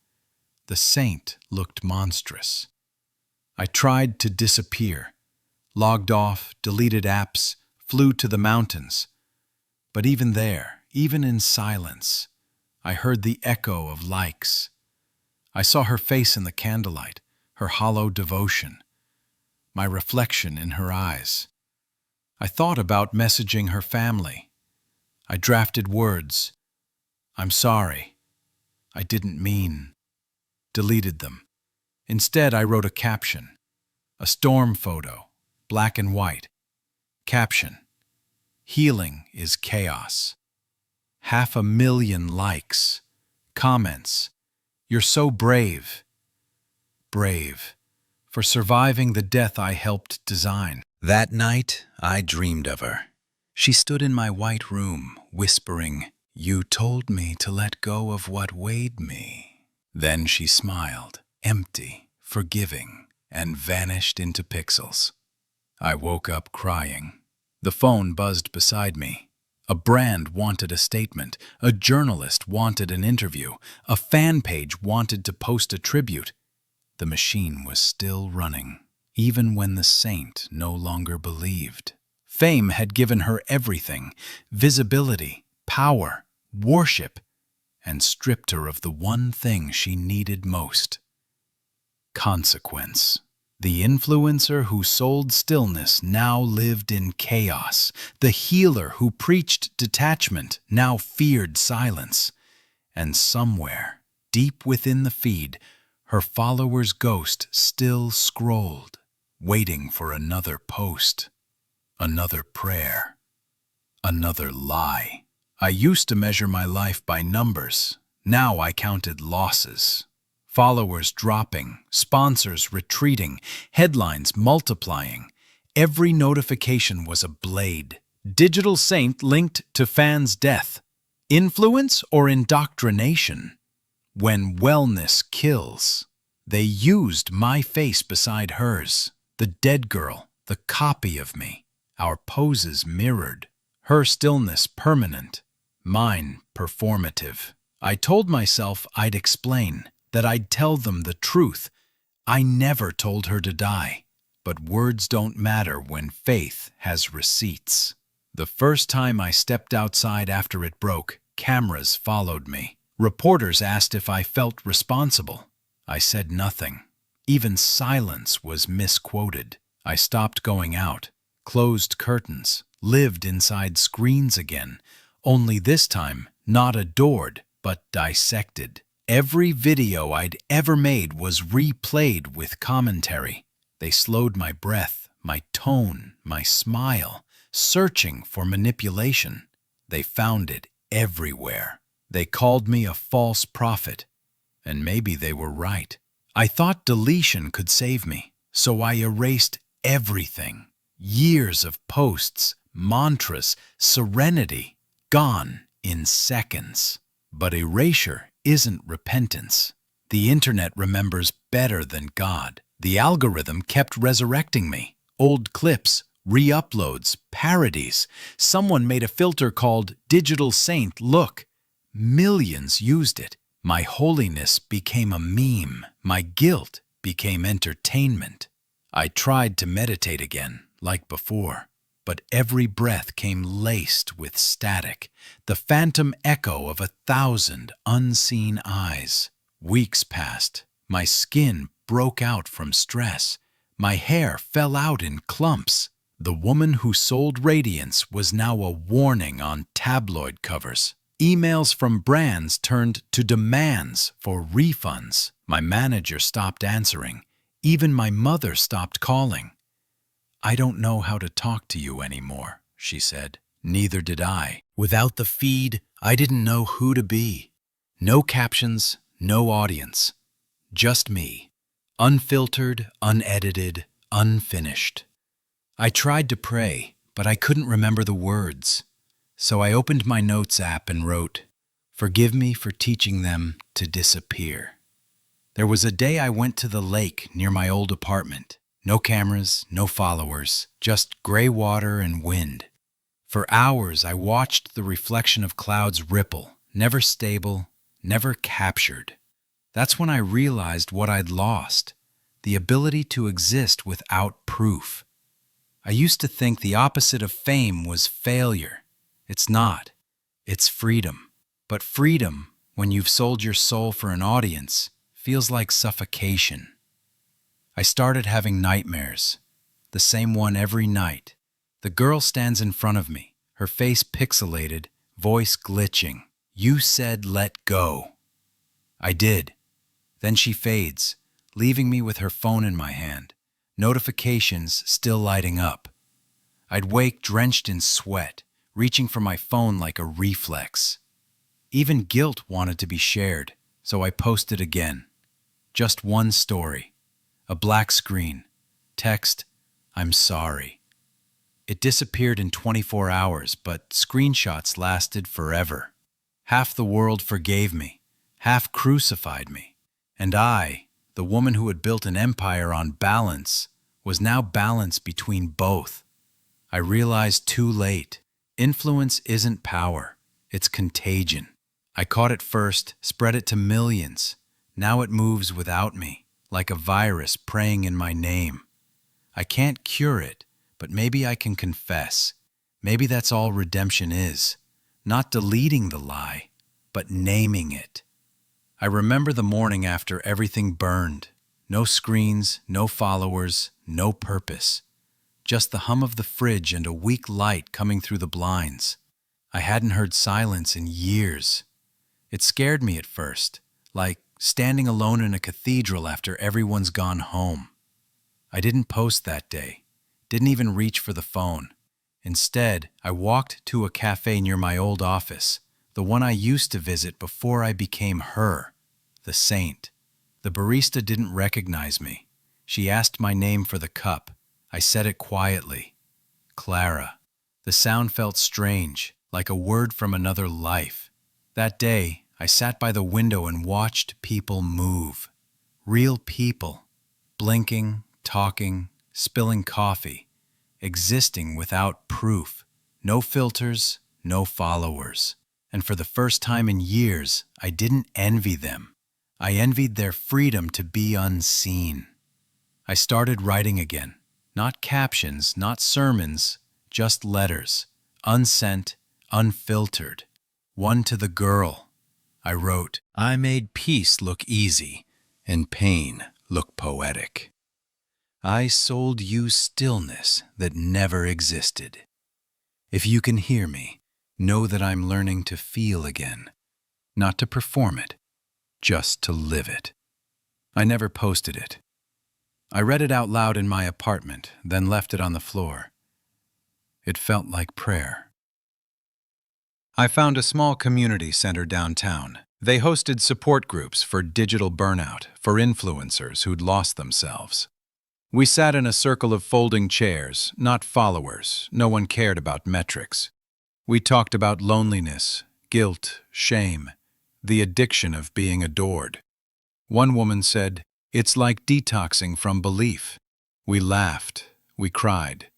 the saint looked monstrous. I tried to disappear, logged off, deleted apps, flew to the mountains. But even there, even in silence, I heard the echo of likes. I saw her face in the candlelight, her hollow devotion, my reflection in her eyes. I thought about messaging her family. I drafted words. I'm sorry. I didn't mean. Deleted them. Instead, I wrote a caption. A storm photo, black and white. Caption. Healing is chaos. 500,000 likes. Comments. You're so brave. Brave. For surviving the death I helped design. That night, I dreamed of her. She stood in my white room, whispering, "You told me to let go of what weighed me." Then she smiled, empty, forgiving, and vanished into pixels. I woke up crying. The phone buzzed beside me. A brand wanted a statement, a journalist wanted an interview, a fan page wanted to post a tribute. The machine was still running, even when the saint no longer believed. Fame had given her everything, visibility, power, worship, and stripped her of the one thing she needed most. Consequence. The influencer who sold stillness now lived in chaos. The healer who preached detachment now feared silence. And somewhere, deep within the feed, her follower's ghost still scrolled, waiting for another post, another prayer, another lie. I used to measure my life by numbers. Now I counted losses. Followers dropping, sponsors retreating, headlines multiplying. Every notification was a blade. Digital saint linked to fan's death. Influence or indoctrination? When wellness kills. They used my face beside hers. The dead girl, the copy of me. Our poses mirrored. Her stillness permanent. Mine performative. I told myself I'd explain, that I'd tell them the truth. I never told her to die. But words don't matter when faith has receipts. The first time I stepped outside after it broke, cameras followed me. Reporters asked if I felt responsible. I said nothing. Even silence was misquoted. I stopped going out, closed curtains, lived inside screens again, only this time not adored, but dissected. Every video I'd ever made was replayed with commentary. They slowed my breath, my tone, my smile, searching for manipulation. They found it everywhere. They called me a false prophet, and maybe they were right. I thought deletion could save me, so I erased everything. Years of posts, mantras, serenity, gone in seconds. But erasure isn't repentance. The internet remembers better than God. The algorithm kept resurrecting me. Old clips, re-uploads, parodies. Someone made a filter called Digital Saint. Look, millions used it. My holiness became a meme. My guilt became entertainment. I tried to meditate again, like before, but every breath came laced with static, the phantom echo of 1,000 unseen eyes. Weeks passed. My skin broke out from stress. My hair fell out in clumps. The woman who sold radiance was now a warning on tabloid covers. Emails from brands turned to demands for refunds. My manager stopped answering. Even my mother stopped calling. "I don't know how to talk to you anymore," she said. Neither did I. Without the feed, I didn't know who to be. No captions, no audience. Just me. Unfiltered, unedited, unfinished. I tried to pray, but I couldn't remember the words. So I opened my notes app and wrote, "Forgive me for teaching them to disappear." There was a day I went to the lake near my old apartment. No cameras, no followers, just gray water and wind. For hours I watched the reflection of clouds ripple, never stable, never captured. That's when I realized what I'd lost, the ability to exist without proof. I used to think the opposite of fame was failure. It's not. It's freedom. But freedom, when you've sold your soul for an audience, feels like suffocation. I started having nightmares, the same one every night. The girl stands in front of me, her face pixelated, voice glitching. "You said let go." I did. Then she fades, leaving me with her phone in my hand, notifications still lighting up. I'd wake drenched in sweat, reaching for my phone like a reflex. Even guilt wanted to be shared, so I posted again. Just one story. A black screen. Text, "I'm sorry." It disappeared in 24 hours, but screenshots lasted forever. Half the world forgave me, half crucified me. And I, the woman who had built an empire on balance, was now balanced between both. I realized too late. Influence isn't power, it's contagion. I caught it first, spread it to millions. Now it moves without me, like a virus preying in my name. I can't cure it, but maybe I can confess. Maybe that's all redemption is. Not deleting the lie, but naming it. I remember the morning after everything burned. No screens, no followers, no purpose. Just the hum of the fridge and a weak light coming through the blinds. I hadn't heard silence in years. It scared me at first, like standing alone in a cathedral after everyone's gone home. I didn't post that day, didn't even reach for the phone. Instead, I walked to a cafe near my old office, the one I used to visit before I became her, the saint. The barista didn't recognize me. She asked my name for the cup. I said it quietly. Clara. The sound felt strange, like a word from another life. That day, I sat by the window and watched people move. Real people. Blinking, talking, spilling coffee. Existing without proof. No filters, no followers. And for the first time in years, I didn't envy them. I envied their freedom to be unseen. I started writing again. Not captions, not sermons, just letters. Unsent, unfiltered. One to the girl. I wrote, "I made peace look easy and pain look poetic. I sold you stillness that never existed. If you can hear me, know that I'm learning to feel again, not to perform it, just to live it." I never posted it. I read it out loud in my apartment, then left it on the floor. It felt like prayer. I found a small community center downtown. They hosted support groups for digital burnout, for influencers who'd lost themselves. We sat in a circle of folding chairs, not followers. No one cared about metrics. We talked about loneliness, guilt, shame, the addiction of being adored. One woman said, "It's like detoxing from belief." We laughed, we cried,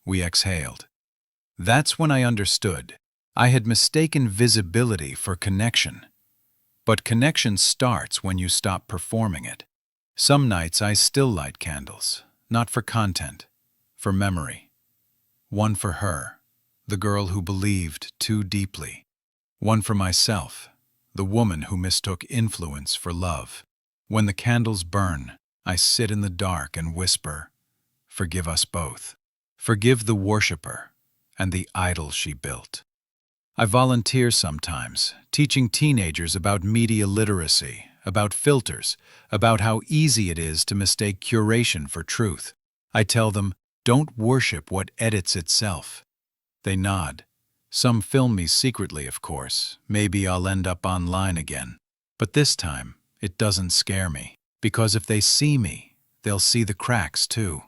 we exhaled. That's when I understood. I had mistaken visibility for connection. But connection starts when you stop performing it. Some nights I still light candles, not for content, for memory. One for her, the girl who believed too deeply. One for myself, the woman who mistook influence for love. When the candles burn, I sit in the dark and whisper, "Forgive us both. Forgive the worshiper and the idol she built." I volunteer sometimes, teaching teenagers about media literacy, about filters, about how easy it is to mistake curation for truth. I tell them, don't worship what edits itself. They nod. Some film me secretly, of course. Maybe I'll end up online again. But this time, it doesn't scare me. Because if they see me, they'll see the cracks too.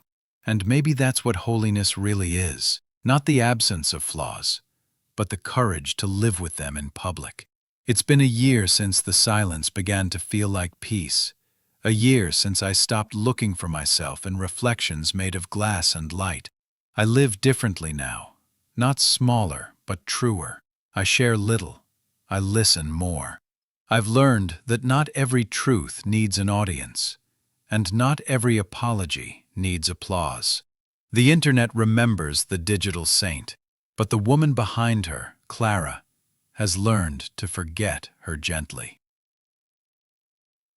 And maybe that's what holiness really is. Not the absence of flaws, but the courage to live with them in public. It's been a year since the silence began to feel like peace. A year since I stopped looking for myself in reflections made of glass and light. I live differently now. Not smaller, but truer. I share little. I listen more. I've learned that not every truth needs an audience, and not every apology needs applause. The internet remembers the digital saint, but the woman behind her, Clara, has learned to forget her gently.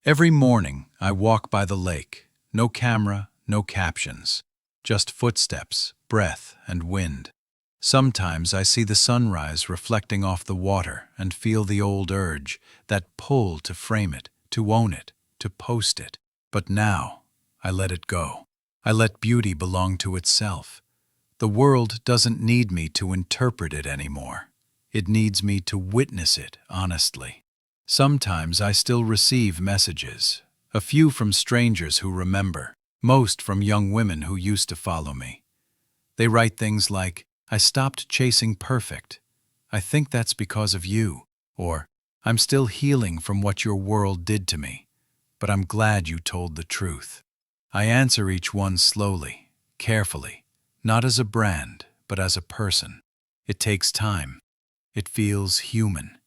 Every morning, I walk by the lake. No camera, no captions. Just footsteps, breath, and wind. Sometimes I see the sunrise reflecting off the water and feel the old urge, that pull to frame it, to own it, to post it. But now, I let it go. I let beauty belong to itself. The world doesn't need me to interpret it anymore. It needs me to witness it honestly. Sometimes I still receive messages, a few from strangers who remember, most from young women who used to follow me. They write things like, "I stopped chasing perfect. I think that's because of you," or "I'm still healing from what your world did to me, but I'm glad you told the truth." I answer each one slowly, carefully, not as a brand, but as a person. It takes time. It feels human.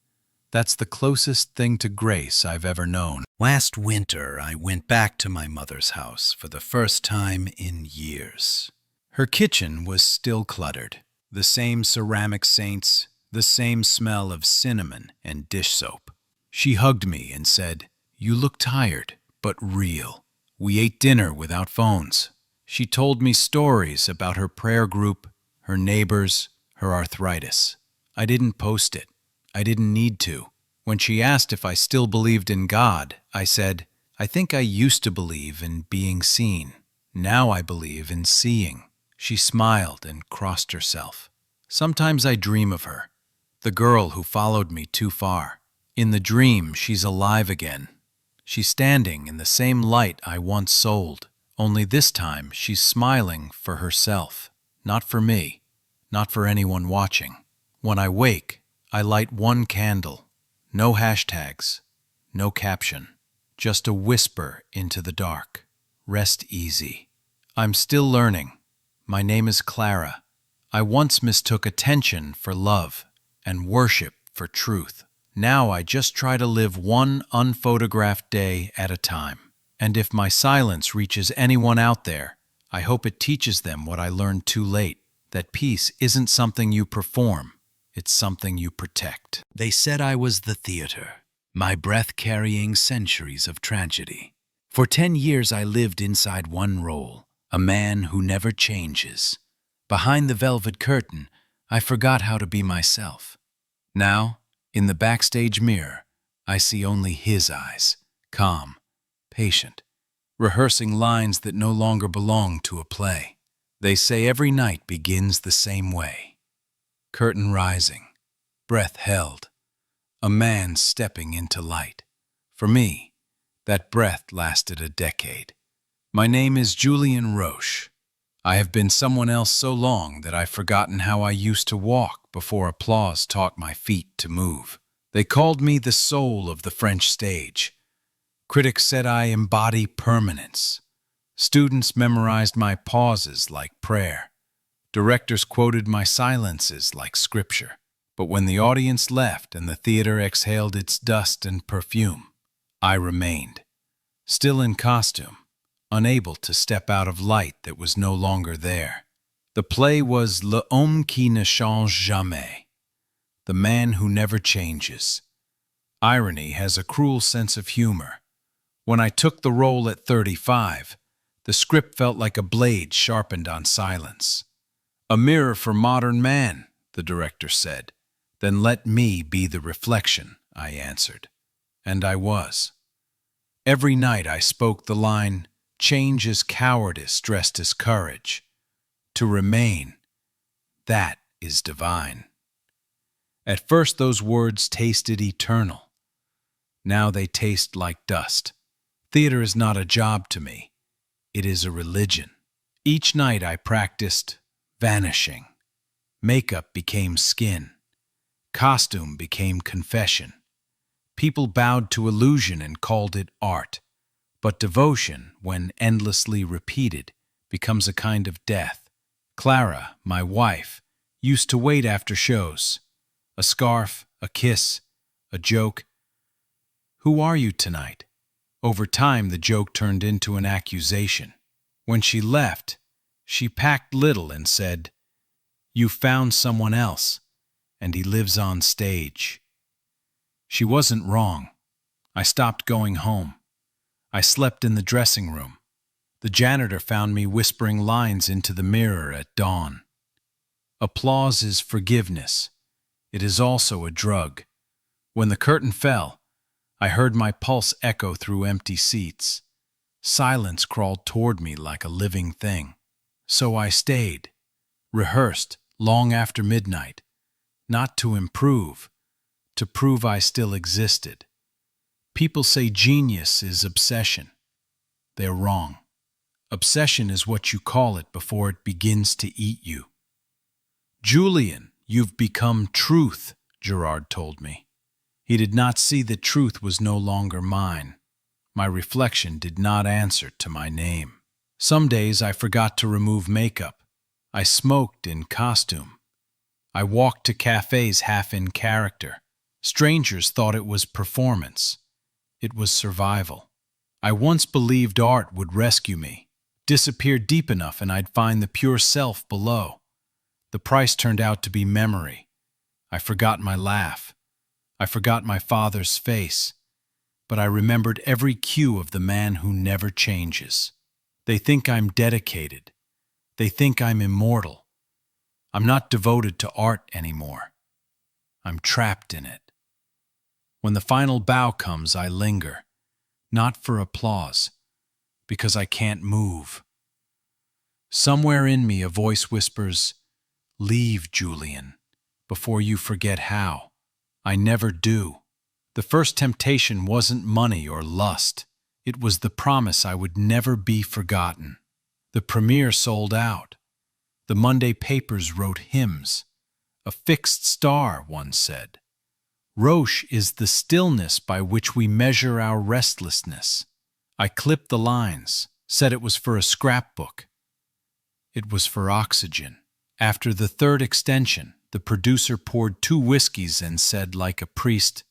That's the closest thing to grace I've ever known. Last winter, I went back to my mother's house for the first time in years. Her kitchen was still cluttered. The same ceramic saints, the same smell of cinnamon and dish soap. She hugged me and said, "You look tired, but real." We ate dinner without phones. She told me stories about her prayer group, her neighbors, her arthritis. I didn't post it. I didn't need to. When she asked if I still believed in God, I said, "I think I used to believe in being seen. Now I believe in seeing." She smiled and crossed herself. Sometimes I dream of her, the girl who followed me too far. In the dream, she's alive again. She's standing in the same light I once sold, only this time she's smiling for herself, not for me, not for anyone watching. When I wake, I light one candle. No hashtags, no caption, just a whisper into the dark. Rest easy. I'm still learning. My name is Clara. I once mistook attention for love and worship for truth. Now I just try to live one unphotographed day at a time. And if my silence reaches anyone out there, I hope it teaches them what I learned too late, that peace isn't something you perform, it's something you protect. They said I was the theater, my breath carrying centuries of tragedy. For 10 years I lived inside one role, a man who never changes. Behind the velvet curtain, I forgot how to be myself. Now, in the backstage mirror, I see only his eyes, calm, patient, rehearsing lines that no longer belong to a play. They say every night begins the same way. Curtain rising, breath held, a man stepping into light. For me, that breath lasted a decade. My name is Julian Roche. I have been someone else so long that I've forgotten how I used to walk before applause taught my feet to move. They called me the soul of the French stage. Critics said I embody permanence. Students memorized my pauses like prayer. Directors quoted my silences like scripture. But when the audience left and the theater exhaled its dust and perfume, I remained, still in costume, unable to step out of light that was no longer there. The play was L'homme qui ne change jamais, the man who never changes. Irony has a cruel sense of humor. When I took the role at 35, the script felt like a blade sharpened on silence. A mirror for modern man, the director said. Then let me be the reflection, I answered. And I was. Every night I spoke the line, change is cowardice dressed as courage. To remain, that is divine. At first those words tasted eternal. Now they taste like dust. Theater is not a job to me. It is a religion. Each night I practiced vanishing. Makeup became skin. Costume became confession. People bowed to illusion and called it art. But devotion, when endlessly repeated, becomes a kind of death. Clara, my wife, used to wait after shows. A scarf, a kiss, a joke. Who are you tonight? Over time, the joke turned into an accusation. When she left, she packed little and said, "You found someone else, and he lives on stage." She wasn't wrong. I stopped going home. I slept in the dressing room. The janitor found me whispering lines into the mirror at dawn. Applause is forgiveness. It is also a drug. When the curtain fell, I heard my pulse echo through empty seats. Silence crawled toward me like a living thing. So I stayed, rehearsed long after midnight, not to improve, to prove I still existed. People say genius is obsession. They're wrong. Obsession is what you call it before it begins to eat you. "Julian, you've become truth," Gerard told me. He did not see that truth was no longer mine. My reflection did not answer to my name. Some days I forgot to remove makeup. I smoked in costume. I walked to cafes half in character. Strangers thought it was performance. It was survival. I once believed art would rescue me, disappear deep enough and I'd find the pure self below. The price turned out to be memory. I forgot my laugh. I forgot my father's face. But I remembered every cue of the man who never changes. They think I'm dedicated. They think I'm immortal. I'm not devoted to art anymore. I'm trapped in it. When the final bow comes, I linger, not for applause, because I can't move. Somewhere in me a voice whispers, "Leave, Julian, before you forget how." I never do. The first temptation wasn't money or lust. It was the promise I would never be forgotten. The premiere sold out. The Monday papers wrote hymns. A fixed star, one said. Roche is the stillness by which we measure our restlessness. I clipped the lines, said it was for a scrapbook. It was for oxygen. After the third extension, the producer poured 2 whiskeys and said like a priest,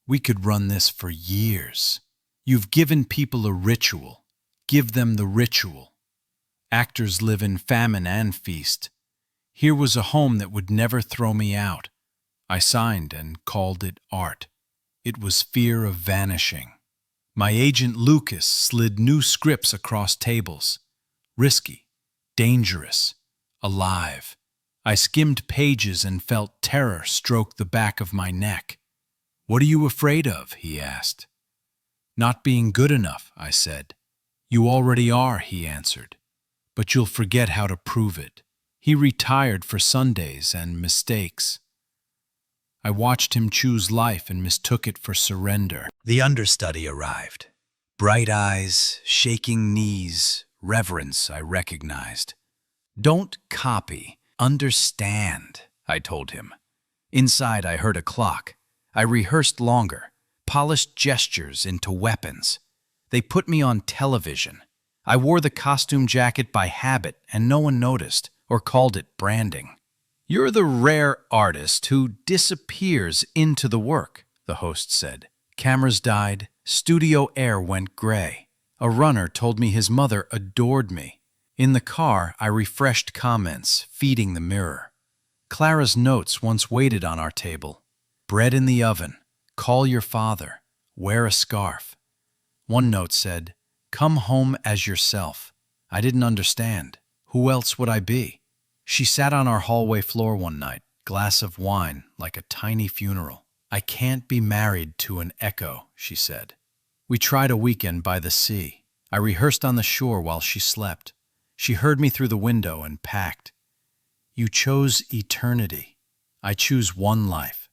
"We could run this for years. You've given people a ritual. Give them the ritual." Actors live in famine and feast. Here was a home that would never throw me out. I signed and called it art. It was fear of vanishing. My agent Lucas slid new scripts across tables. Risky, dangerous, alive. I skimmed pages and felt terror stroke the back of my neck. "What are you afraid of?" he asked. "Not being good enough," I said. You already are, he answered, but you'll forget how to prove it. He retired for Sundays and mistakes. I watched him choose life and mistook it for surrender. The understudy arrived. Bright eyes, shaking knees, reverence I recognized. Don't copy, understand, I told him. Inside I heard a clock. I rehearsed longer, polished gestures into weapons. They put me on television. I wore the costume jacket by habit and no one noticed or called it branding. You're the rare artist who disappears into the work, the host said. Cameras died, studio air went gray. A runner told me his mother adored me. In the car, I refreshed comments, feeding the mirror. Clara's notes once waited on our table. Bread in the oven, call your father, wear a scarf. One note said, come home as yourself. I didn't understand. Who else would I be? She sat on our hallway floor one night, glass of wine, like a tiny funeral. I can't be married to an echo, she said. We tried a weekend by the sea. I rehearsed on the shore while she slept. She heard me through the window and packed. You chose eternity. I choose one life.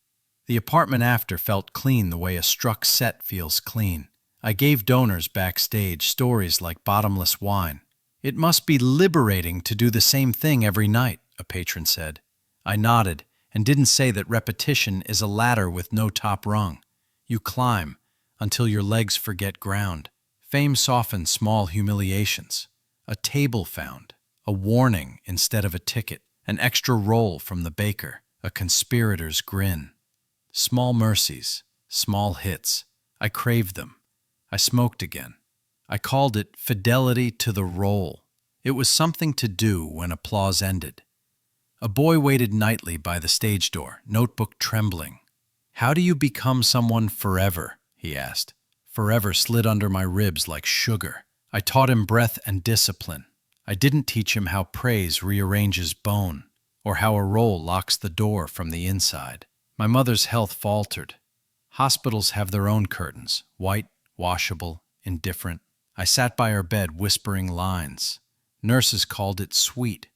The apartment after felt clean the way a struck set feels clean. I gave donors backstage stories like bottomless wine. It must be liberating to do the same thing every night, a patron said. I nodded and didn't say that repetition is a ladder with no top rung. You climb until your legs forget ground. Fame softens small humiliations. A table found, a warning instead of a ticket, an extra roll from the baker, a conspirator's grin. Small mercies, small hits. I craved them. I smoked again. I called it fidelity to the role. It was something to do when applause ended. A boy waited nightly by the stage door, notebook trembling. How do you become someone forever? He asked. Forever slid under my ribs like sugar. I taught him breath and discipline. I didn't teach him how praise rearranges bone, or how a role locks the door from the inside. My mother's health faltered. Hospitals have their own curtains, white, washable, indifferent. I sat by her bed whispering lines. Nurses called it sweet.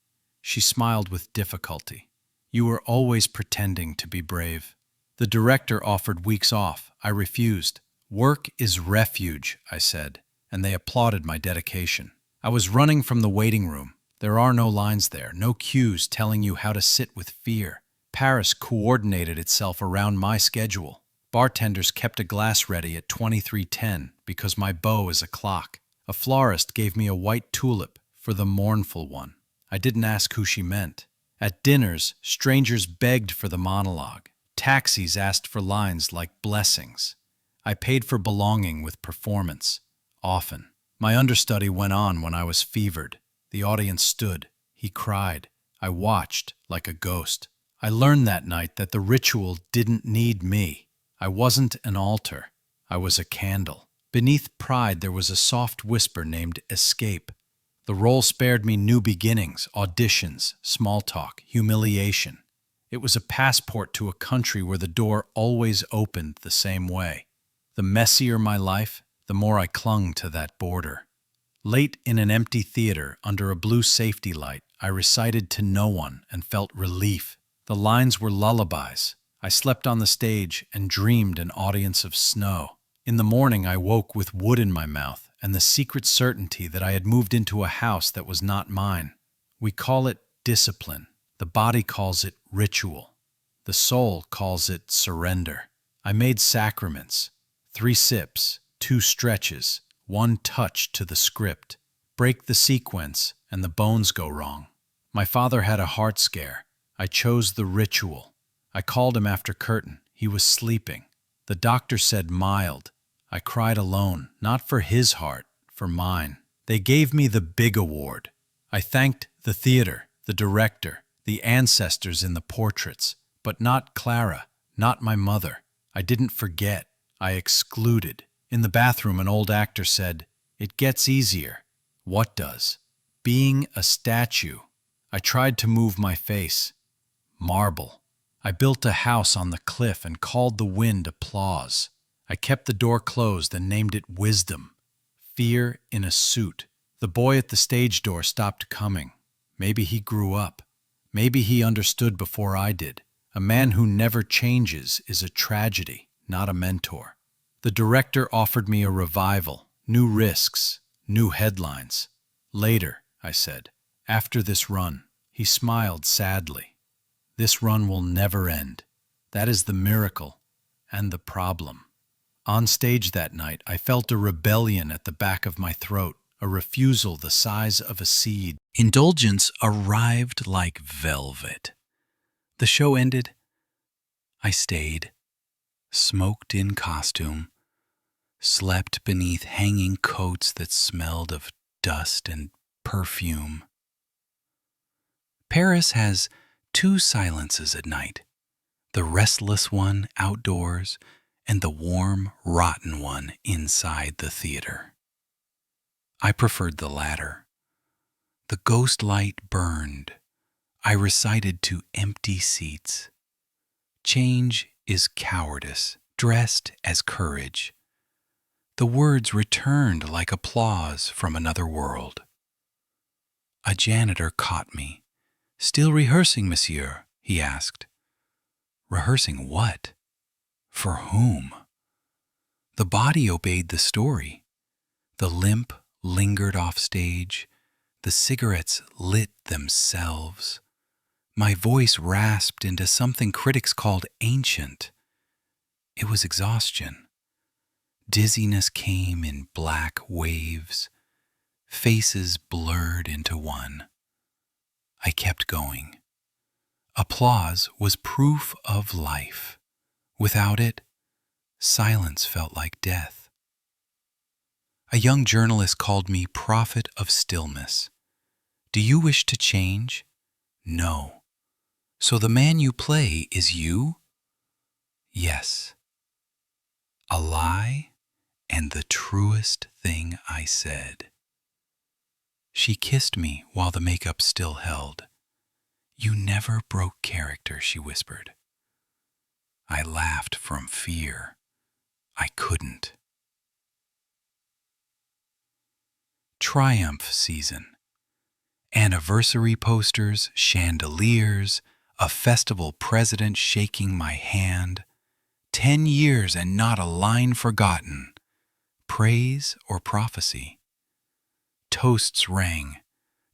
She smiled with difficulty. You were always pretending to be brave. The director offered weeks off. I refused. Work is refuge, I said, and they applauded my dedication. I was running from the waiting room. There are no lines there, no cues telling you how to sit with fear. Paris coordinated itself around my schedule. Bartenders kept a glass ready at 23:10 because my bow is a clock. A florist gave me a white tulip for the mournful one. I didn't ask who she meant. At dinners, strangers begged for the monologue. Taxis asked for lines like blessings. I paid for belonging with performance, often. My understudy went on when I was fevered. The audience stood. He cried. I watched like a ghost. I learned that night that the ritual didn't need me. I wasn't an altar. I was a candle. Beneath pride there was a soft whisper named escape. The role spared me new beginnings, auditions, small talk, humiliation. It was a passport to a country where the door always opened the same way. The messier my life, the more I clung to that border. Late in an empty theater, under a blue safety light, I recited to no one and felt relief. The lines were lullabies. I slept on the stage and dreamed an audience of snow. In the morning, I woke with wood in my mouth and the secret certainty that I had moved into a house that was not mine. We call it discipline. The body calls it ritual. The soul calls it surrender. I made sacraments. 3 sips, 2 stretches, 1 touch to the script. Break the sequence and the bones go wrong. My father had a heart scare. I chose the ritual. I called him after curtain. He was sleeping. The doctor said mild. I cried alone, not for his heart, for mine. They gave me the big award. I thanked the theater, the director, the ancestors in the portraits, but not Clara, not my mother. I didn't forget. I excluded. In the bathroom, an old actor said, "It gets easier." What does? Being a statue. I tried to move my face. Marble. I built a house on the cliff and called the wind applause. I kept the door closed and named it wisdom. Fear in a suit. The boy at the stage door stopped coming. Maybe he grew up. Maybe he understood before I did. A man who never changes is a tragedy, not a mentor. The director offered me a revival, new risks, new headlines. Later, I said, after this run. He smiled sadly. This run will never end. That is the miracle and the problem. On stage that night, I felt a rebellion at the back of my throat, a refusal the size of a seed. Indulgence arrived like velvet. The show ended. I stayed, smoked in costume, slept beneath hanging coats that smelled of dust and perfume. Paris has two silences at night, the restless one outdoors and the warm, rotten one inside the theater. I preferred the latter. The ghost light burned. I recited to empty seats. Change is cowardice, dressed as courage. The words returned like applause from another world. A janitor caught me. "Still rehearsing, monsieur?" he asked. Rehearsing what? For whom? The body obeyed the story. The limp lingered off stage. The cigarettes lit themselves. My voice rasped into something critics called ancient. It was exhaustion. Dizziness came in black waves. Faces blurred into one. I kept going. Applause was proof of life. Without it, silence felt like death. A young journalist called me prophet of stillness. Do you wish to change? No. So the man you play is you? Yes. A lie and the truest thing I said. She kissed me while the makeup still held. You never broke character, she whispered. I laughed from fear. I couldn't. Triumph season. Anniversary posters, chandeliers, a festival president shaking my hand. 10 years and not a line forgotten. Praise or prophecy? Toasts rang.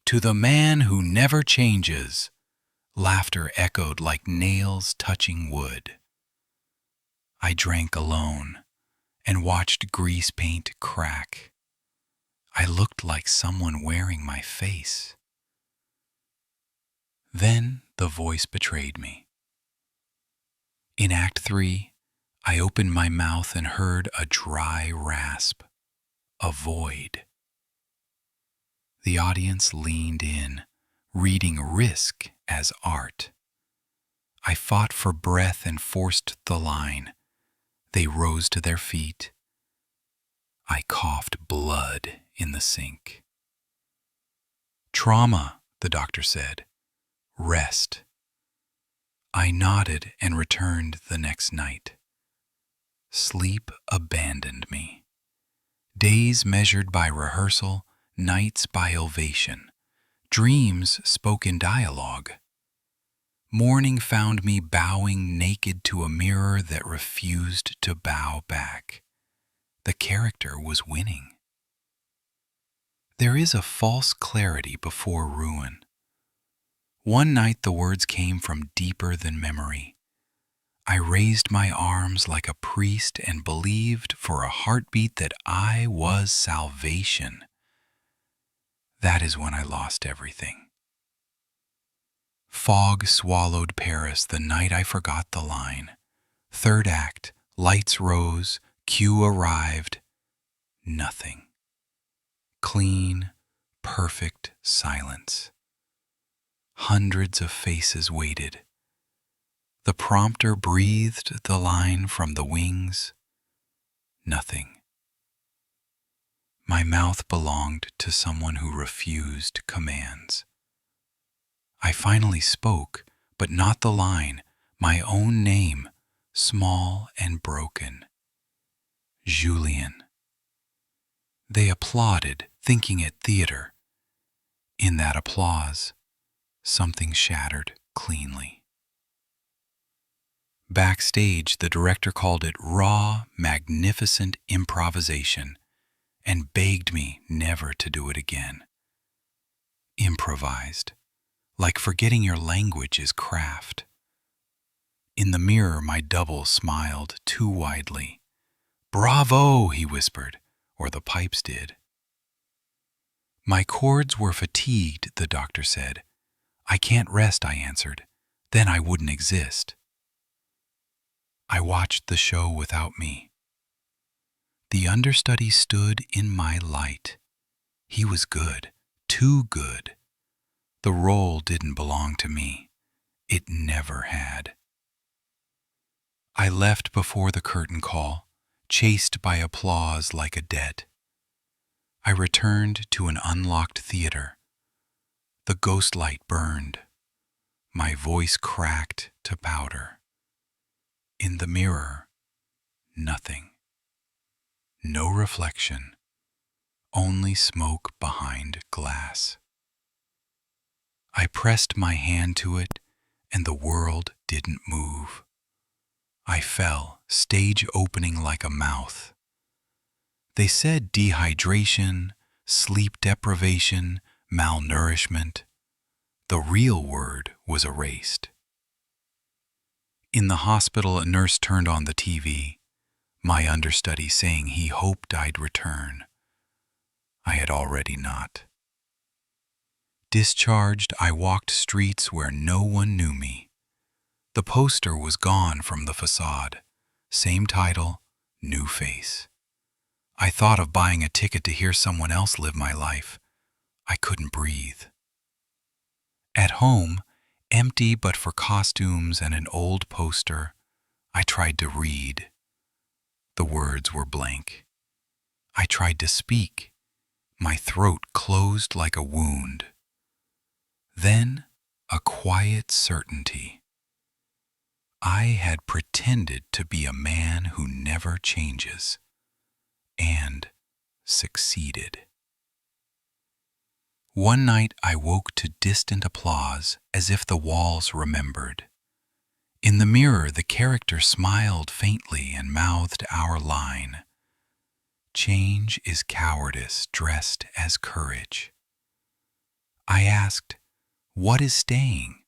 To the man who never changes. Laughter echoed like nails touching wood. I drank alone and watched grease paint crack. I looked like someone wearing my face. Then the voice betrayed me. In Act 3, I opened my mouth and heard a dry rasp, a void. The audience leaned in, reading risk as art. I fought for breath and forced the line. They rose to their feet. I coughed blood in the sink. Trauma, the doctor said. Rest. I nodded and returned the next night. Sleep abandoned me. Days measured by rehearsal, nights by ovation. Dreams spoke in dialogue. Morning found me bowing naked to a mirror that refused to bow back. The character was winning. There is a false clarity before ruin. One night the words came from deeper than memory. I raised my arms like a priest and believed for a heartbeat that I was salvation. That is when I lost everything. Fog swallowed Paris the night I forgot the line. Third act, lights rose, cue arrived. Nothing. Clean, perfect silence. Hundreds of faces waited. The prompter breathed the line from the wings. Nothing. My mouth belonged to someone who refused commands. I finally spoke, but not the line, my own name, small and broken. Julien. They applauded, thinking it theater. In that applause, something shattered cleanly. Backstage, the director called it raw, magnificent improvisation and begged me never to do it again. Improvised, like forgetting your language is craft. In the mirror, my double smiled too widely. "Bravo," he whispered, or the pipes did. My cords were fatigued, the doctor said. "I can't rest," I answered. "Then I wouldn't exist." I watched the show without me. The understudy stood in my light. He was good, too good. The role didn't belong to me. It never had. I left before the curtain call, chased by applause like a debt. I returned to an unlocked theater. The ghost light burned. My voice cracked to powder. In the mirror, nothing. No reflection, only smoke behind glass. I pressed my hand to it, and the world didn't move. I fell, stage opening like a mouth. They said dehydration, sleep deprivation, malnourishment. The real word was erased. In the hospital, a nurse turned on the TV, my understudy saying he hoped I'd return. I had already not. Discharged, I walked streets where no one knew me. The poster was gone from the facade. Same title, new face. I thought of buying a ticket to hear someone else live my life. I couldn't breathe. At home, empty but for costumes and an old poster, I tried to read. The words were blank. I tried to speak. My throat closed like a wound. Then, a quiet certainty. I had pretended to be a man who never changes, and succeeded. One night I woke to distant applause as if the walls remembered. In the mirror, the character smiled faintly and mouthed our line. "Change is cowardice dressed as courage." I asked, "What is staying?"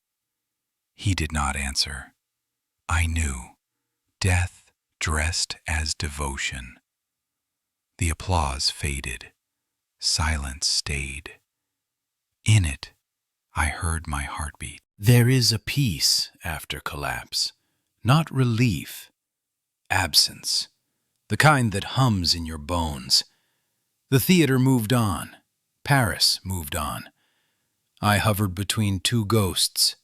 He did not answer. I knew. Death dressed as devotion. The applause faded. Silence stayed. In it, I heard my heartbeat. There is a peace after collapse, not relief, absence, the kind that hums in your bones. The theater moved on. Paris moved on. I hovered between two ghosts,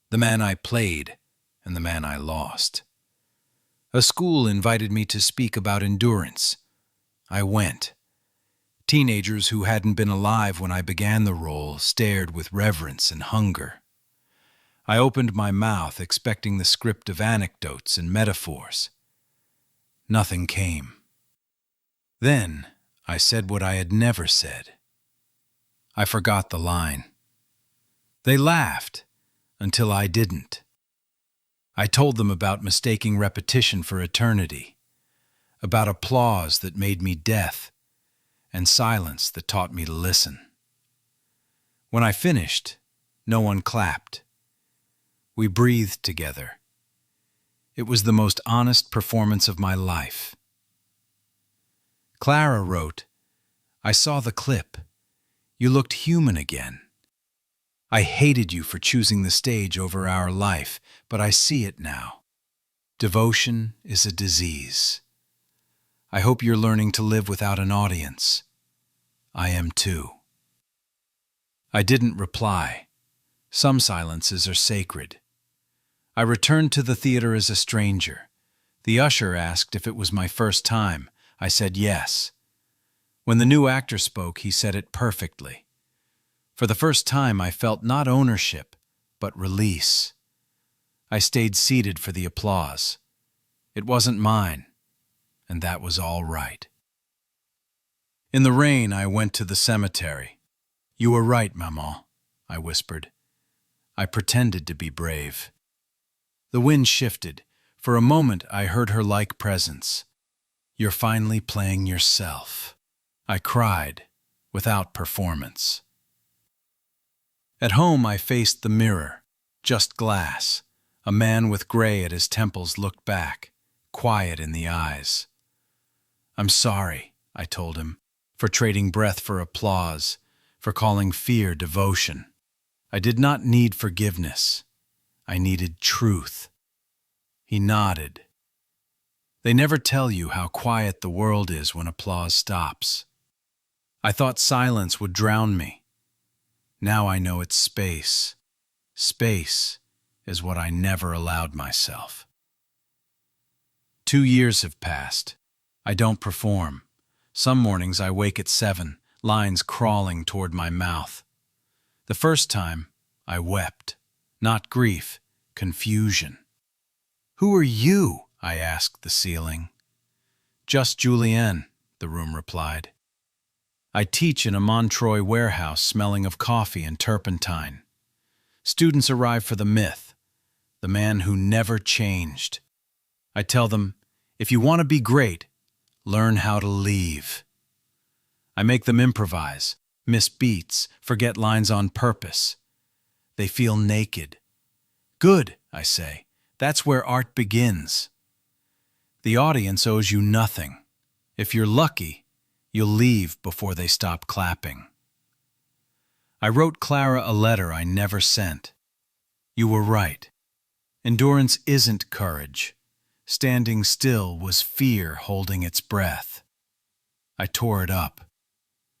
the man I played and the man I lost. A school invited me to speak about endurance. I went. Teenagers who hadn't been alive when I began the role stared with reverence and hunger. I opened my mouth expecting the script of anecdotes and metaphors. Nothing came. Then I said what I had never said. I forgot the line. They laughed until I didn't. I told them about mistaking repetition for eternity, about applause that made me deaf, and silence that taught me to listen. When I finished, no one clapped. We breathed together. It was the most honest performance of my life. Clara wrote, "I saw the clip. You looked human again. I hated you for choosing the stage over our life, but I see it now. Devotion is a disease. I hope you're learning to live without an audience. I am too." I didn't reply. Some silences are sacred. I returned to the theater as a stranger. The usher asked if it was my first time. I said yes. When the new actor spoke, he said it perfectly. For the first time, I felt not ownership, but release. I stayed seated for the applause. It wasn't mine, and that was all right. In the rain, I went to the cemetery. You were right, Maman, I whispered. I pretended to be brave. The wind shifted. For a moment, I heard her like presence. You're finally playing yourself. I cried, without performance. At home, I faced the mirror, just glass. A man with gray at his temples looked back, quiet in the eyes. I'm sorry, I told him, for trading breath for applause, for calling fear devotion. I did not need forgiveness. I needed truth. He nodded. They never tell you how quiet the world is when applause stops. I thought silence would drown me. Now I know it's space. Space is what I never allowed myself. 2 years have passed. I don't perform. Some mornings I wake at 7, lines crawling toward my mouth. The first time, I wept. Not grief, confusion. Who are you? I asked the ceiling. Just Julienne, the room replied. I teach in a Montreuil warehouse smelling of coffee and turpentine. Students arrive for the myth, the man who never changed. I tell them, if you want to be great, learn how to leave. I make them improvise, miss beats, forget lines on purpose. They feel naked. Good, I say. That's where art begins. The audience owes you nothing. If you're lucky, you'll leave before they stop clapping. I wrote Clara a letter I never sent. You were right. Endurance isn't courage. Standing still was fear holding its breath. I tore it up.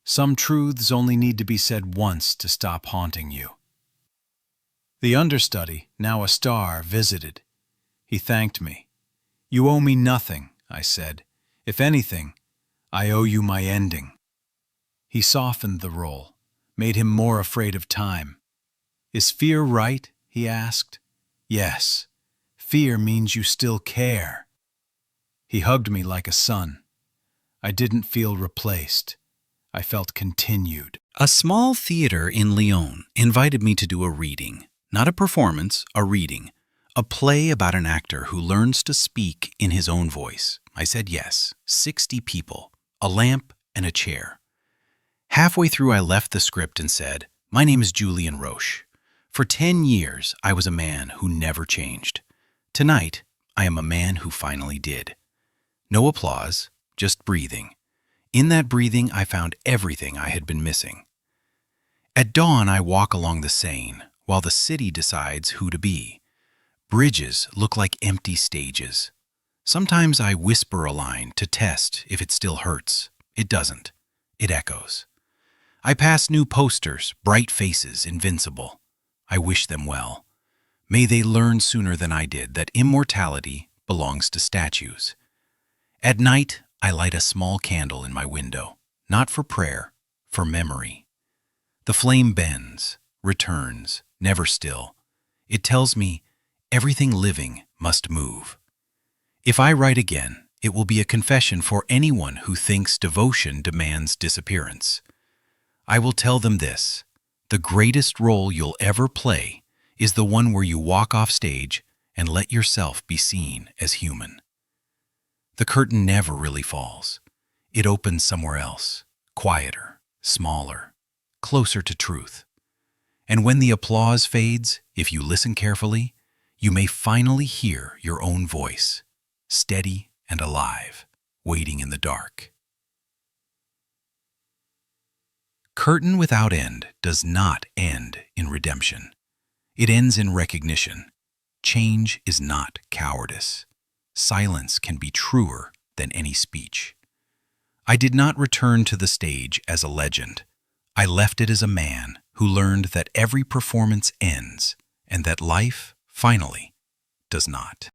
Some truths only need to be said once to stop haunting you. The understudy, now a star, visited. He thanked me. You owe me nothing, I said. If anything, I owe you my ending. He softened the role, made him more afraid of time. Is fear right? He asked. Yes. Fear means you still care. He hugged me like a son. I didn't feel replaced. I felt continued. A small theater in Lyon invited me to do a reading. Not a performance, a reading. A play about an actor who learns to speak in his own voice. I said yes. 60 people, a lamp and a chair. Halfway through, I left the script and said, my name is Julian Roche. For 10 years, I was a man who never changed. Tonight, I am a man who finally did. No applause, just breathing. In that breathing, I found everything I had been missing. At dawn, I walk along the Seine, while the city decides who to be. Bridges look like empty stages. Sometimes I whisper a line to test if it still hurts. It doesn't. It echoes. I pass new posters, bright faces, invincible. I wish them well. May they learn sooner than I did that immortality belongs to statues. At night, I light a small candle in my window, not for prayer, for memory. The flame bends, returns, never still. It tells me everything living must move. If I write again, it will be a confession for anyone who thinks devotion demands disappearance. I will tell them this: the greatest role you'll ever play is the one where you walk off stage and let yourself be seen as human. The curtain never really falls. It opens somewhere else, quieter, smaller, closer to truth. And when the applause fades, if you listen carefully, you may finally hear your own voice, steady and alive, waiting in the dark. Curtain without end does not end in redemption. It ends in recognition. Change is not cowardice. Silence can be truer than any speech. I did not return to the stage as a legend. I left it as a man who learned that every performance ends and that life, finally, does not.